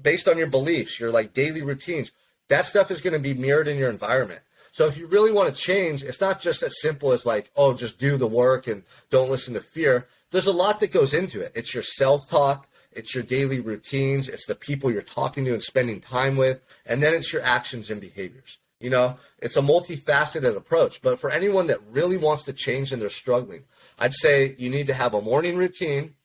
based on your beliefs, your like daily routines, that stuff is going to be mirrored in your environment. So if you really want to change, it's not just as simple as like, oh, just do the work and don't listen to fear. There's a lot that goes into it. It's your self-talk. It's your daily routines. It's the people you're talking to and spending time with. And then it's your actions and behaviors. You know, it's a multifaceted approach. But for anyone that really wants to change and they're struggling, I'd say you need to have a morning routine.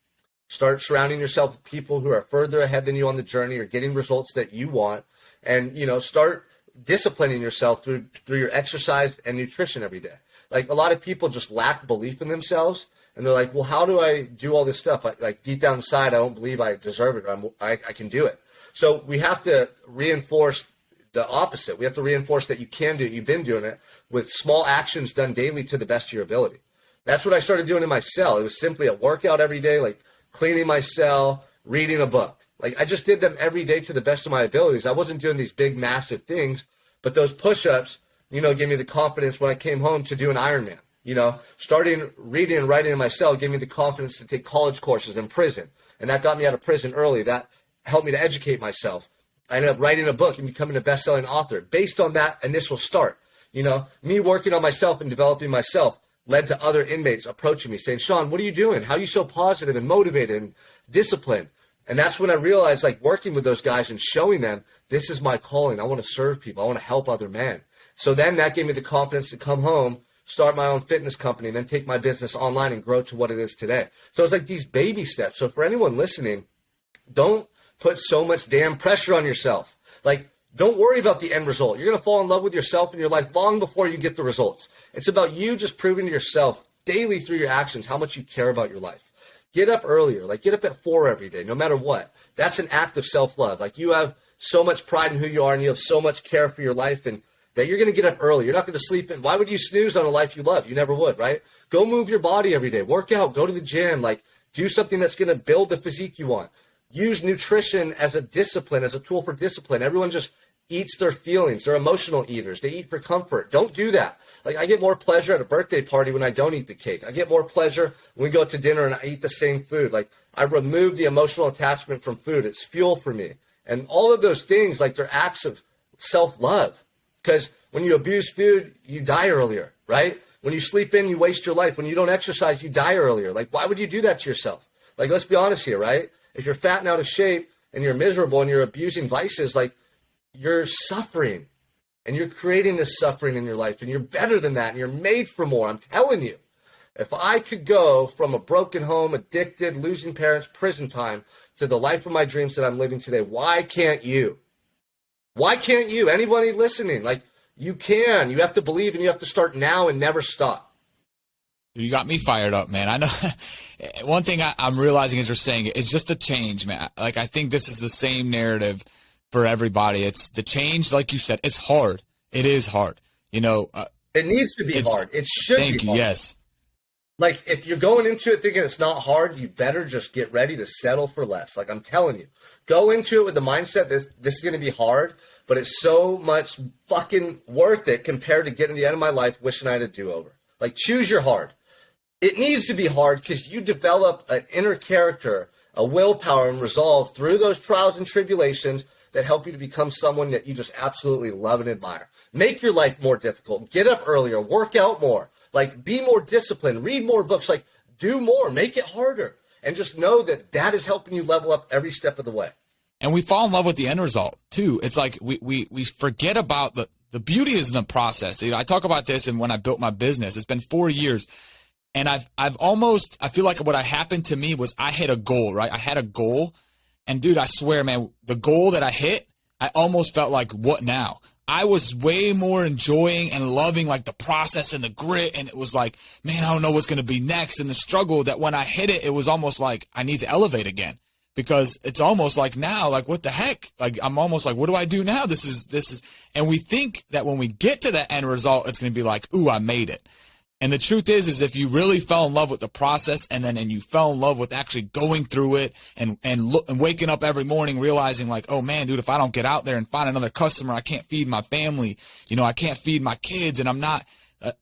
Start surrounding yourself with people who are further ahead than you on the journey or getting results that you want. And, you know, start disciplining yourself through your exercise and nutrition every day. Like a lot of people just lack belief in themselves. And they're like, well, how do I do all this stuff? Like deep down inside, I don't believe I deserve it. Or I can do it. So we have to reinforce the opposite. We have to reinforce that you can do it. You've been doing it with small actions done daily to the best of your ability. That's what I started doing in my cell. It was simply a workout every day, like cleaning my cell, reading a book. Like I just did them every day to the best of my abilities. I wasn't doing these big, massive things, but those push-ups, you know, gave me the confidence when I came home to do an Ironman. You know, starting reading and writing in my cell gave me the confidence to take college courses in prison. And that got me out of prison early. That helped me to educate myself. I ended up writing a book and becoming a best-selling author based on that initial start. You know, me working on myself and developing myself led to other inmates approaching me saying, Sean, what are you doing? How are you so positive and motivated and disciplined? And that's when I realized, like, working with those guys and showing them, this is my calling. I want to serve people. I want to help other men. So then that gave me the confidence to come home, start my own fitness company, and then take my business online and grow to what it is today. So it's like these baby steps. So for anyone listening, don't put so much damn pressure on yourself. Like, don't worry about the end result. You're going to fall in love with yourself in your life long before you get the results. It's about you just proving to yourself daily through your actions how much you care about your life. Get up earlier. Like, get up at 4 every day, no matter what. That's an act of self-love. Like, you have so much pride in who you are and you have so much care for your life and that you're going to get up early. You're not going to sleep in. Why would you snooze on a life you love? You never would, right? Go move your body every day. Work out. Go to the gym. Like, do something that's going to build the physique you want. Use nutrition as a discipline, as a tool for discipline. Everyone just eats their feelings. They're emotional eaters. They eat for comfort. Don't do that. Like, I get more pleasure at a birthday party when I don't eat the cake. I get more pleasure when we go out to dinner and I eat the same food. Like, I remove the emotional attachment from food. It's fuel for me. And all of those things, like, they're acts of self-love. Because when you abuse food, you die earlier, right? When you sleep in, you waste your life. When you don't exercise, you die earlier. Like, why would you do that to yourself? Like, let's be honest here, right? If you're fat and out of shape and you're miserable and you're abusing vices, like, you're suffering and you're creating this suffering in your life and you're better than that and you're made for more. I'm telling you, if I could go from a broken home, addicted, losing parents, prison time to the life of my dreams that I'm living today, why can't you? Why can't you? Anybody listening, like, you can. You have to believe and you have to start now and never stop. You got me fired up, man. I know one thing I'm realizing as you're saying it is just a change, man. Like, I think this is the same narrative for everybody. It's the change, like you said, it's hard. It is hard. You know, it needs to be hard. It should be hard. Thank you. Yes. Like, if you're going into it thinking it's not hard, you better just get ready to settle for less. Like, I'm telling you, go into it with the mindset that this is going to be hard, but it's so much fucking worth it compared to getting to the end of my life wishing I had a do-over. Like, choose your hard. It needs to be hard because you develop an inner character, a willpower and resolve through those trials and tribulations that help you to become someone that you just absolutely love and admire. Make your life more difficult. Get up earlier. Work out more. Like, be more disciplined. Read more books. Like, do more. Make it harder. And just know that that is helping you level up every step of the way. And we fall in love with the end result, too. It's like we forget about the beauty is in the process. You know, I talk about this and when I built my business. It's been 4 years. And I've almost, I feel like what happened to me was I hit a goal, right? I had a goal. And dude, I swear, man, the goal that I hit, I almost felt like, what now? I was way more enjoying and loving like the process and the grit. And it was like, man, I don't know what's going to be next. And the struggle that when I hit it, it was almost like I need to elevate again because it's almost like now, like, what the heck? Like, I'm almost like, what do I do now? This is, and we think that when we get to that end result, it's going to be like, ooh, I made it. And the truth is if you really fell in love with the process and you fell in love with actually going through it and waking up every morning realizing like, oh man, dude, if I don't get out there and find another customer, I can't feed my family. I can't feed my kids, and I'm not,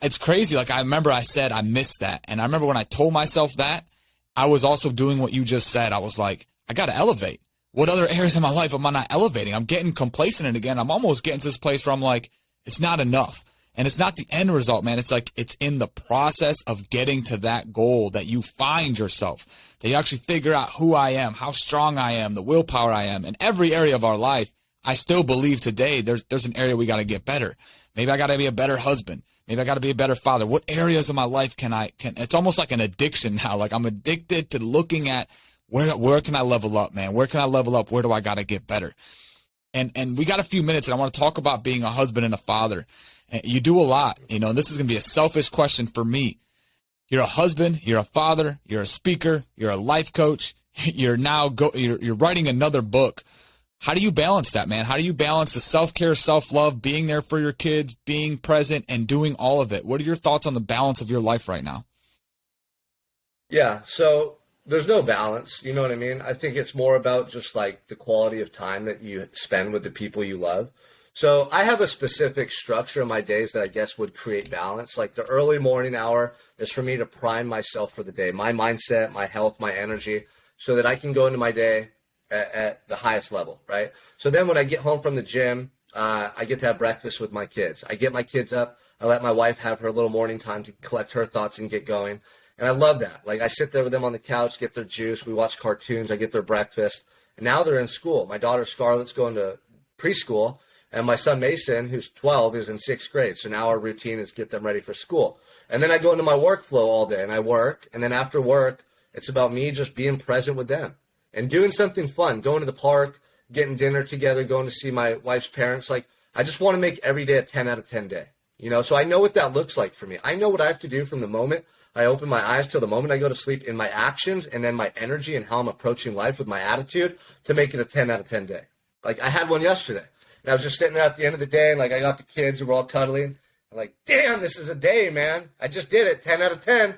it's crazy. Like I remember I said I missed that. And I remember when I told myself that, I was also doing what you just said. I was like, I got to elevate. What other areas of my life am I not elevating? I'm getting complacent, and again, I'm almost getting to this place where I'm like, it's not enough. And it's not the end result, man. It's like it's in the process of getting to that goal that you find yourself, that you actually figure out who I am, how strong I am, the willpower I am. In every area of our life, I still believe today there's an area we got to get better. Maybe I got to be a better husband. Maybe I got to be a better father. What areas of my life can it's almost like an addiction now. Like I'm addicted to looking at where can I level up, man? Where can I level up? Where do I got to get better? And we got a few minutes, and I want to talk about being a husband and a father. You do a lot, and this is going to be a selfish question for me. You're a husband, you're a father, you're a speaker, you're a life coach, you're writing another book. How do you balance that, man? How do you balance the self-care, self-love, being there for your kids, being present, and doing all of it? What are your thoughts on the balance of your life right now? Yeah, so there's no balance, you know what I mean? I think it's more about just like the quality of time that you spend with the people you love. So I have a specific structure in my days that I guess would create balance. Like the early morning hour is for me to prime myself for the day, my mindset, my health, my energy, so that I can go into my day at the highest level, right? So then when I get home from the gym, I get to have breakfast with my kids. I get my kids up. I let my wife have her little morning time to collect her thoughts and get going. And I love that. Like I sit there with them on the couch, get their juice. We watch cartoons. I get their breakfast. And now they're in school. My daughter Scarlett's going to preschool. And my son Mason, who's 12, is in 6th grade. So now our routine is get them ready for school. And then I go into my workflow all day and I work. And then after work, it's about me just being present with them and doing something fun, going to the park, getting dinner together, going to see my wife's parents. Like I just want to make every day a 10 out of 10 day, so I know what that looks like for me. I know what I have to do from the moment I open my eyes till the moment I go to sleep in my actions and then my energy and how I'm approaching life with my attitude to make it a 10 out of 10 day. Like I had one yesterday. And I was just sitting there at the end of the day, and like I got the kids who were all cuddling. I'm like, damn, this is a day, man. I just did it, 10 out of 10.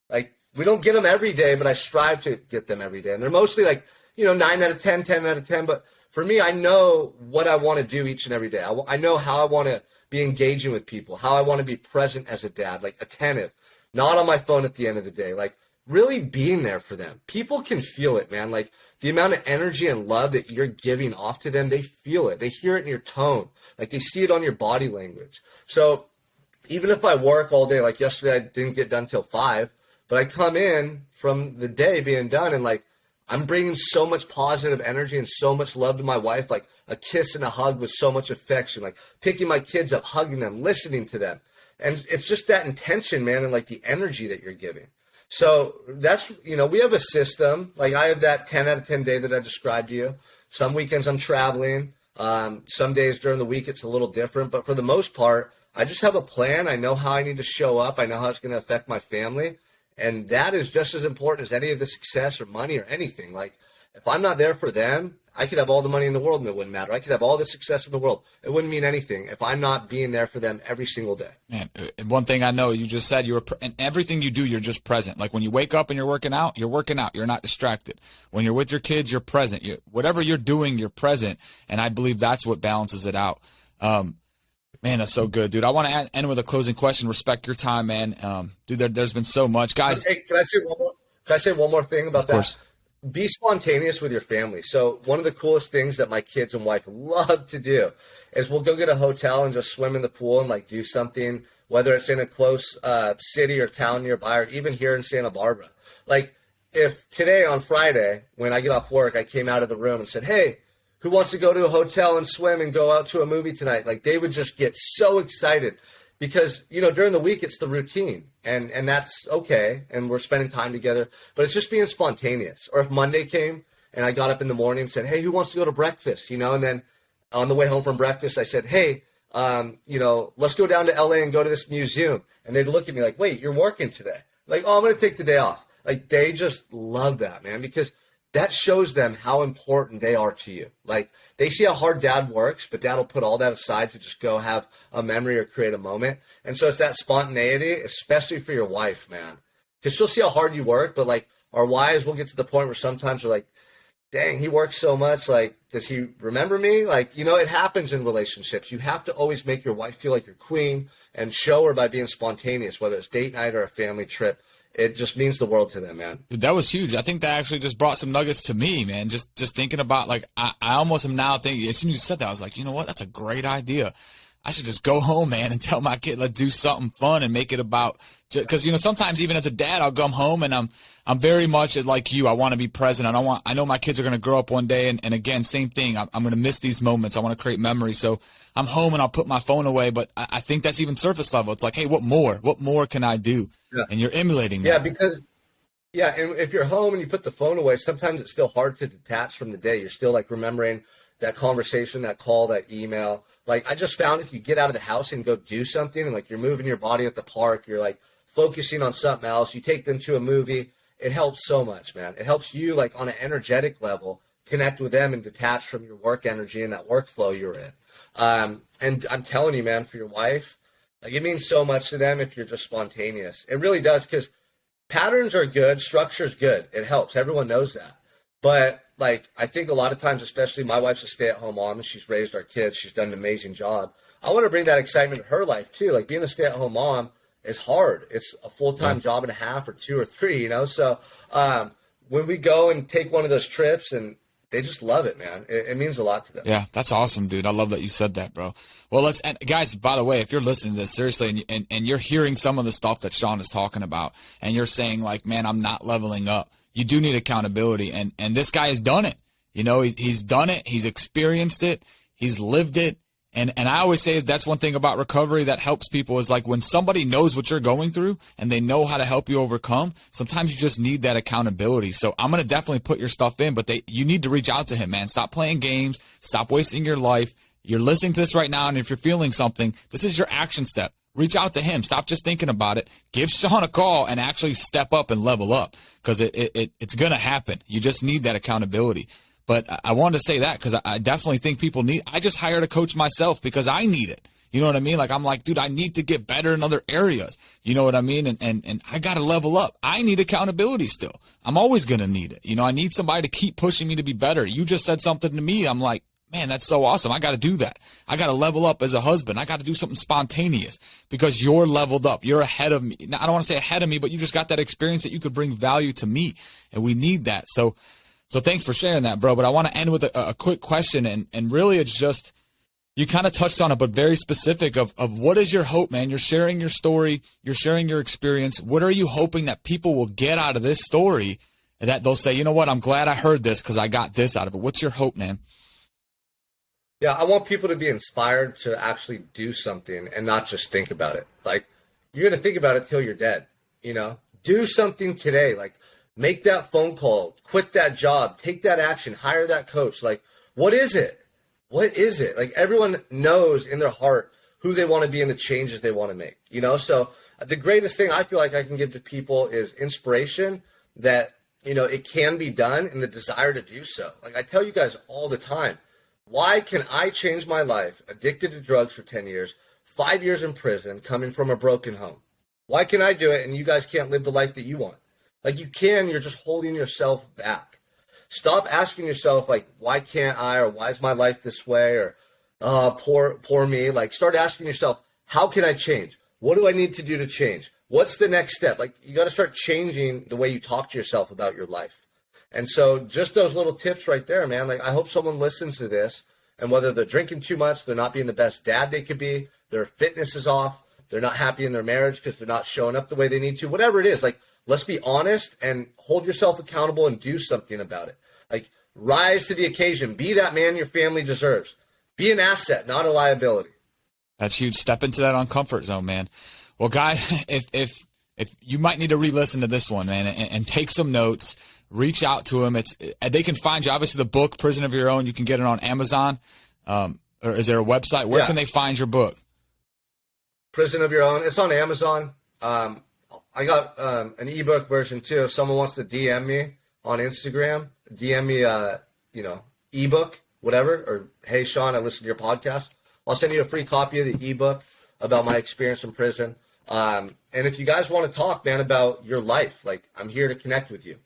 Like we don't get them every day, but I strive to get them every day. And they're mostly like, 9 out of 10, 10 out of 10. But for me, I know what I want to do each and every day. I know how I want to be engaging with people, how I want to be present as a dad, like attentive, not on my phone at the end of the day, like really being there for them. People can feel it, man. Like the amount of energy and love that you're giving off to them, they feel it. They hear it in your tone. Like they see it on your body language. So even if I work all day, like yesterday I didn't get done till 5, but I come in from the day being done and like I'm bringing so much positive energy and so much love to my wife, like a kiss and a hug with so much affection, like picking my kids up, hugging them, listening to them. And it's just that intention, man, and like the energy that you're giving. So that's, we have a system. Like I have that 10 out of 10 day that I described to you. Some weekends I'm traveling. Some days during the week it's a little different. But for the most part, I just have a plan. I know how I need to show up. I know how it's going to affect my family. And that is just as important as any of the success or money or anything. Like if I'm not there for them, I could have all the money in the world and it wouldn't matter. I could have all the success in the world. It wouldn't mean anything if I'm not being there for them every single day. Man, and one thing I know, you just said and everything you do, you're just present. Like when you wake up and you're working out. You're not distracted. When you're with your kids, you're present. Whatever you're doing, you're present. And I believe that's what balances it out. Man, that's so good, dude. I want to end with a closing question. Respect your time, man. Dude, there's been so much. Guys. Hey, can I say one more thing about that? Of course. Be spontaneous with your family. So one of the coolest things that my kids and wife love to do is we'll go get a hotel and just swim in the pool and like do something, whether it's in a close city or town nearby or even here in Santa Barbara. Like if today on Friday, when I get off work, I came out of the room and said, hey, who wants to go to a hotel and swim and go out to a movie tonight? Like they would just get so excited. Because, during the week, it's the routine, and that's okay, and we're spending time together, but it's just being spontaneous. Or if Monday came, and I got up in the morning and said, hey, who wants to go to breakfast, and then on the way home from breakfast, I said, hey, let's go down to LA and go to this museum, and they'd look at me like, wait, you're working today? Like, oh, I'm going to take the day off. Like, they just love that, man, because that shows them how important they are to you. Like, they see how hard dad works, but dad will put all that aside to just go have a memory or create a moment. And so it's that spontaneity, especially for your wife, man. Because she'll see how hard you work, but like our wives will get to the point where sometimes we're like, dang, he works so much. Like, does he remember me? Like, it happens in relationships. You have to always make your wife feel like your queen and show her by being spontaneous, whether it's date night or a family trip. It just means the world to them, man. Dude, that was huge. I think that actually just brought some nuggets to me, man. Just thinking about, like, I almost am now thinking, as soon as you said that, I was like, you know what? That's a great idea. I should just go home, man, and tell my kid, let's do something fun and make it about, because, sometimes even as a dad, I'll come home and I'm very much like you. I want to be present. I know my kids are going to grow up one day. And again, same thing. I'm going to miss these moments. I want to create memories. So I'm home and I'll put my phone away. But I think that's even surface level. It's like, hey, what more? What more can I do? Yeah. And you're emulating that. Yeah, and if you're home and you put the phone away, sometimes it's still hard to detach from the day. You're still like remembering that conversation, that call, that email. Like, I just found if you get out of the house and go do something, and like you're moving your body at the park, you're like focusing on something else, you take them to a movie, it helps so much, man. It helps you, like, on an energetic level, connect with them and detach from your work energy and that workflow you're in. And I'm telling you, man, for your wife, like, it means so much to them if you're just spontaneous. It really does, because patterns are good, structure's good. It helps. Everyone knows that. But, like, I think a lot of times, especially my wife's a stay-at-home mom, and she's raised our kids. She's done an amazing job. I want to bring that excitement to her life, too. Like, being a stay-at-home mom is hard. It's a full-time job and a half or 2 or 3, So when we go and take one of those trips, and they just love it, man. It means a lot to them. Yeah, that's awesome, dude. I love that you said that, bro. Well, and guys, by the way, if you're listening to this seriously and you're hearing some of the stuff that Sean is talking about, and you're saying, like, man, I'm not leveling up, you do need accountability. And this guy has done it. He's done it. He's experienced it. He's lived it. And I always say that's one thing about recovery that helps people is, like, when somebody knows what you're going through and they know how to help you overcome, sometimes you just need that accountability. So I'm going to definitely put your stuff in, but you need to reach out to him, man. Stop playing games. Stop wasting your life. You're listening to this right now, and if you're feeling something, this is your action step. Reach out to him. Stop just thinking about it. Give Sean a call and actually step up and level up, because it's going to happen. You just need that accountability. But I wanted to say that because I definitely think people I just hired a coach myself because I need it. You know what I mean? Like, I'm like, dude, I need to get better in other areas. You know what I mean? And I got to level up. I need accountability still. I'm always going to need it. I need somebody to keep pushing me to be better. You just said something to me. I'm like, man, that's so awesome. I got to do that. I got to level up as a husband. I got to do something spontaneous because you're leveled up. You're ahead of me. Now, I don't want to say ahead of me, but you just got that experience that you could bring value to me. And we need that. So thanks for sharing that, bro. But I want to end with a quick question. And really, it's just, you kind of touched on it, but very specific of what is your hope, man? You're sharing your story. You're sharing your experience. What are you hoping that people will get out of this story, and that they'll say, you know what? I'm glad I heard this because I got this out of it. What's your hope, man? Yeah, I want people to be inspired to actually do something and not just think about it. Like, you're going to think about it till you're dead, Do something today. Like, make that phone call, quit that job, take that action, hire that coach. Like, what is it? What is it? Like, everyone knows in their heart who they want to be and the changes they want to make, So the greatest thing I feel like I can give to people is inspiration that, it can be done, and the desire to do so. Like, I tell you guys all the time, why can I change my life, addicted to drugs for 10 years, 5 years in prison, coming from a broken home? Why can I do it and you guys can't live the life that you want? Like, you can, you're just holding yourself back. Stop asking yourself, like, why can't I, or why is my life this way, or poor me. Like, start asking yourself, how can I change? What do I need to do to change? What's the next step? Like, you got to start changing the way you talk to yourself about your life. And so just those little tips right there, man, like, I hope someone listens to this, and whether they're drinking too much, they're not being the best dad they could be, their fitness is off, they're not happy in their marriage because they're not showing up the way they need to, whatever it is, like, let's be honest and hold yourself accountable and do something about it. Like, rise to the occasion. Be that man your family deserves. Be an asset, not a liability. That's huge. Step into that uncomfort zone, man. Well, guys, if you might need to re-listen to this one, man, and take some notes. Reach out to them. They can find you. Obviously, the book, Prison of Your Own, you can get it on Amazon. Or is there a website? Where can they find your book? Prison of Your Own. It's on Amazon. I got an ebook version too. If someone wants to DM me on Instagram, DM me ebook, whatever, or hey Sean, I listened to your podcast. I'll send you a free copy of the ebook about my experience in prison. And if you guys want to talk, man, about your life, like I'm here to connect with you.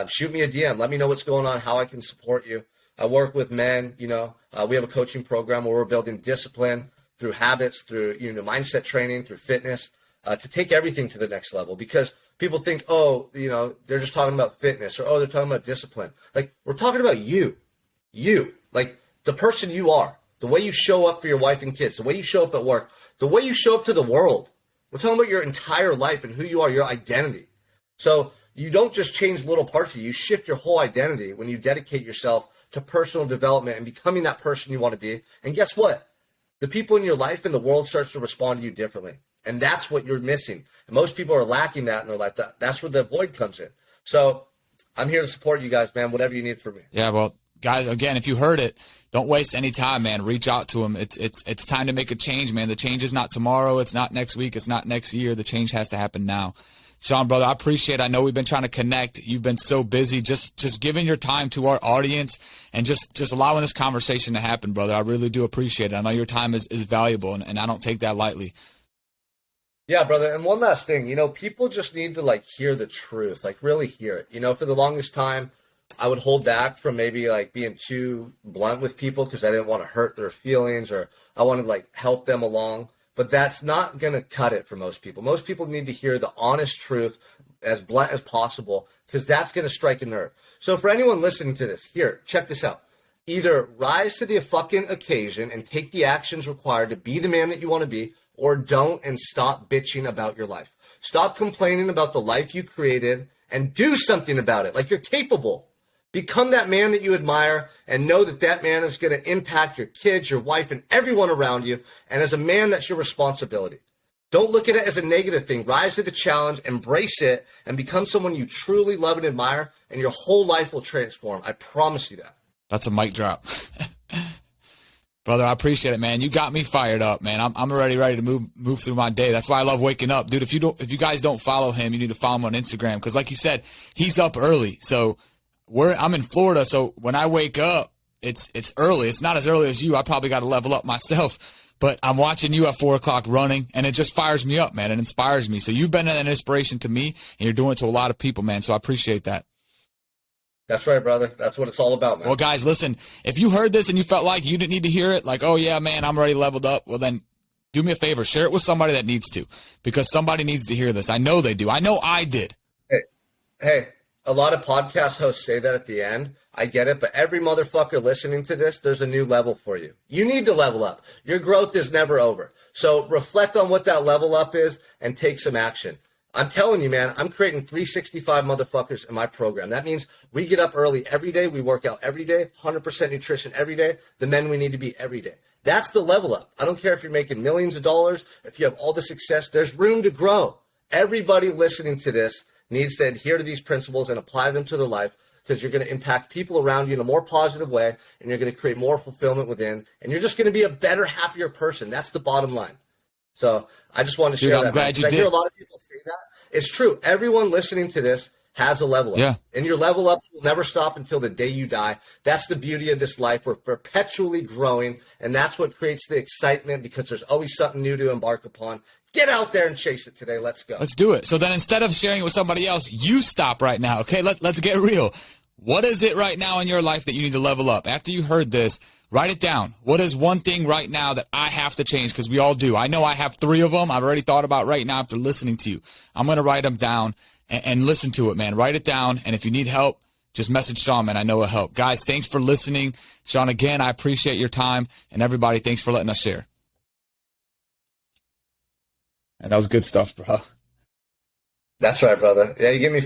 Shoot me a DM. Let me know what's going on, how I can support you. I work with men, we have a coaching program where we're building discipline through habits, through, mindset training, through fitness, to take everything to the next level. Because people think, they're just talking about fitness, or, they're talking about discipline. Like, we're talking about you, like the person you are, the way you show up for your wife and kids, the way you show up at work, the way you show up to the world. We're talking about your entire life and who you are, your identity. So you don't just change little parts of you. You shift your whole identity when you dedicate yourself to personal development and becoming that person you want to be. And guess what? The people in your life and the world starts to respond to you differently. And that's what you're missing. And most people are lacking that in their life. That's where the void comes in. So I'm here to support you guys, man, whatever you need from me. Yeah, well, guys, again, if you heard it, don't waste any time, man. Reach out to him. It's time to make a change, man. The change is not tomorrow. It's not next week. It's not next year. The change has to happen now. Sean, brother, I appreciate it. I know we've been trying to connect. You've been so busy. Just giving your time to our audience and just allowing this conversation to happen, brother. I really do appreciate it. I know your time is valuable, and I don't take that lightly. Yeah, brother. And one last thing, people just need to hear the truth, really hear it. For the longest time, I would hold back from maybe being too blunt with people because I didn't want to hurt their feelings, or I wanted to help them along. But that's not going to cut it for most people. Most people need to hear the honest truth as blunt as possible, because that's going to strike a nerve. So for anyone listening to this, here, check this out. Either rise to the fucking occasion and take the actions required to be the man that you want to be, or don't, and stop bitching about your life. Stop complaining about the life you created and do something about it. Like, you're capable. Become that man that you admire, and know that that man is going to impact your kids, your wife, and everyone around you. And as a man, that's your responsibility. Don't look at it as a negative thing. Rise to the challenge, embrace it, and become someone you truly love and admire, and your whole life will transform. I promise you that. That's a mic drop. Brother, I appreciate it, man. You got me fired up, man. I'm already ready to move through my day. That's why I love waking up. Dude, if you guys don't follow him, you need to follow him on Instagram, because like you said, he's up early. So I'm in Florida, so when I wake up, it's early. It's not as early as you. I probably got to level up myself, but I'm watching you at 4 o'clock running, and it just fires me up, man. It inspires me. So you've been an inspiration to me, and you're doing it to a lot of people, man. So I appreciate that. That's right, brother. That's what it's all about, man. Well, guys, listen, if you heard this and you felt like you didn't need to hear it, like, oh, yeah, man, I'm already leveled up, well, then do me a favor. Share it with somebody that needs to, because somebody needs to hear this. I know they do. I know I did. Hey, a lot of podcast hosts say that at the end. I get it, but every motherfucker listening to this, there's a new level for you. You need to level up. Your growth is never over. So reflect on what that level up is and take some action. I'm telling you, man, I'm creating 365 motherfuckers in my program. That means we get up early every day. We work out every day, 100% nutrition every day. The men we need to be every day. That's the level up. I don't care if you're making millions of dollars, if you have all the success, there's room to grow. Everybody listening to this needs to adhere to these principles and apply them to their life, because you're going to impact people around you in a more positive way, and you're going to create more fulfillment within, and you're just going to be a better, happier person. That's the bottom line. So I just wanted to share that. I'm glad you did. I hear a lot of people say that. It's true. Everyone listening to this has a level up. Yeah. And your level ups will never stop until the day you die. That's the beauty of this life. We're perpetually growing, and that's what creates the excitement, because there's always something new to embark upon. Get out there and chase it today. Let's go. Let's do it. So then, instead of sharing it with somebody else, you stop right now, okay? Let's get real. What is it right now in your life that you need to level up? After you heard this, write it down. What is one thing right now that I have to change? Because we all do. I know I have 3 of them I've already thought about right now after listening to you. I'm going to write them down and listen to it, man. Write it down. And if you need help, just message Sean, man. I know it'll help. Guys, thanks for listening. Sean, again, I appreciate your time. And everybody, thanks for letting us share. And that was good stuff, bro. That's right, brother. Yeah, you give me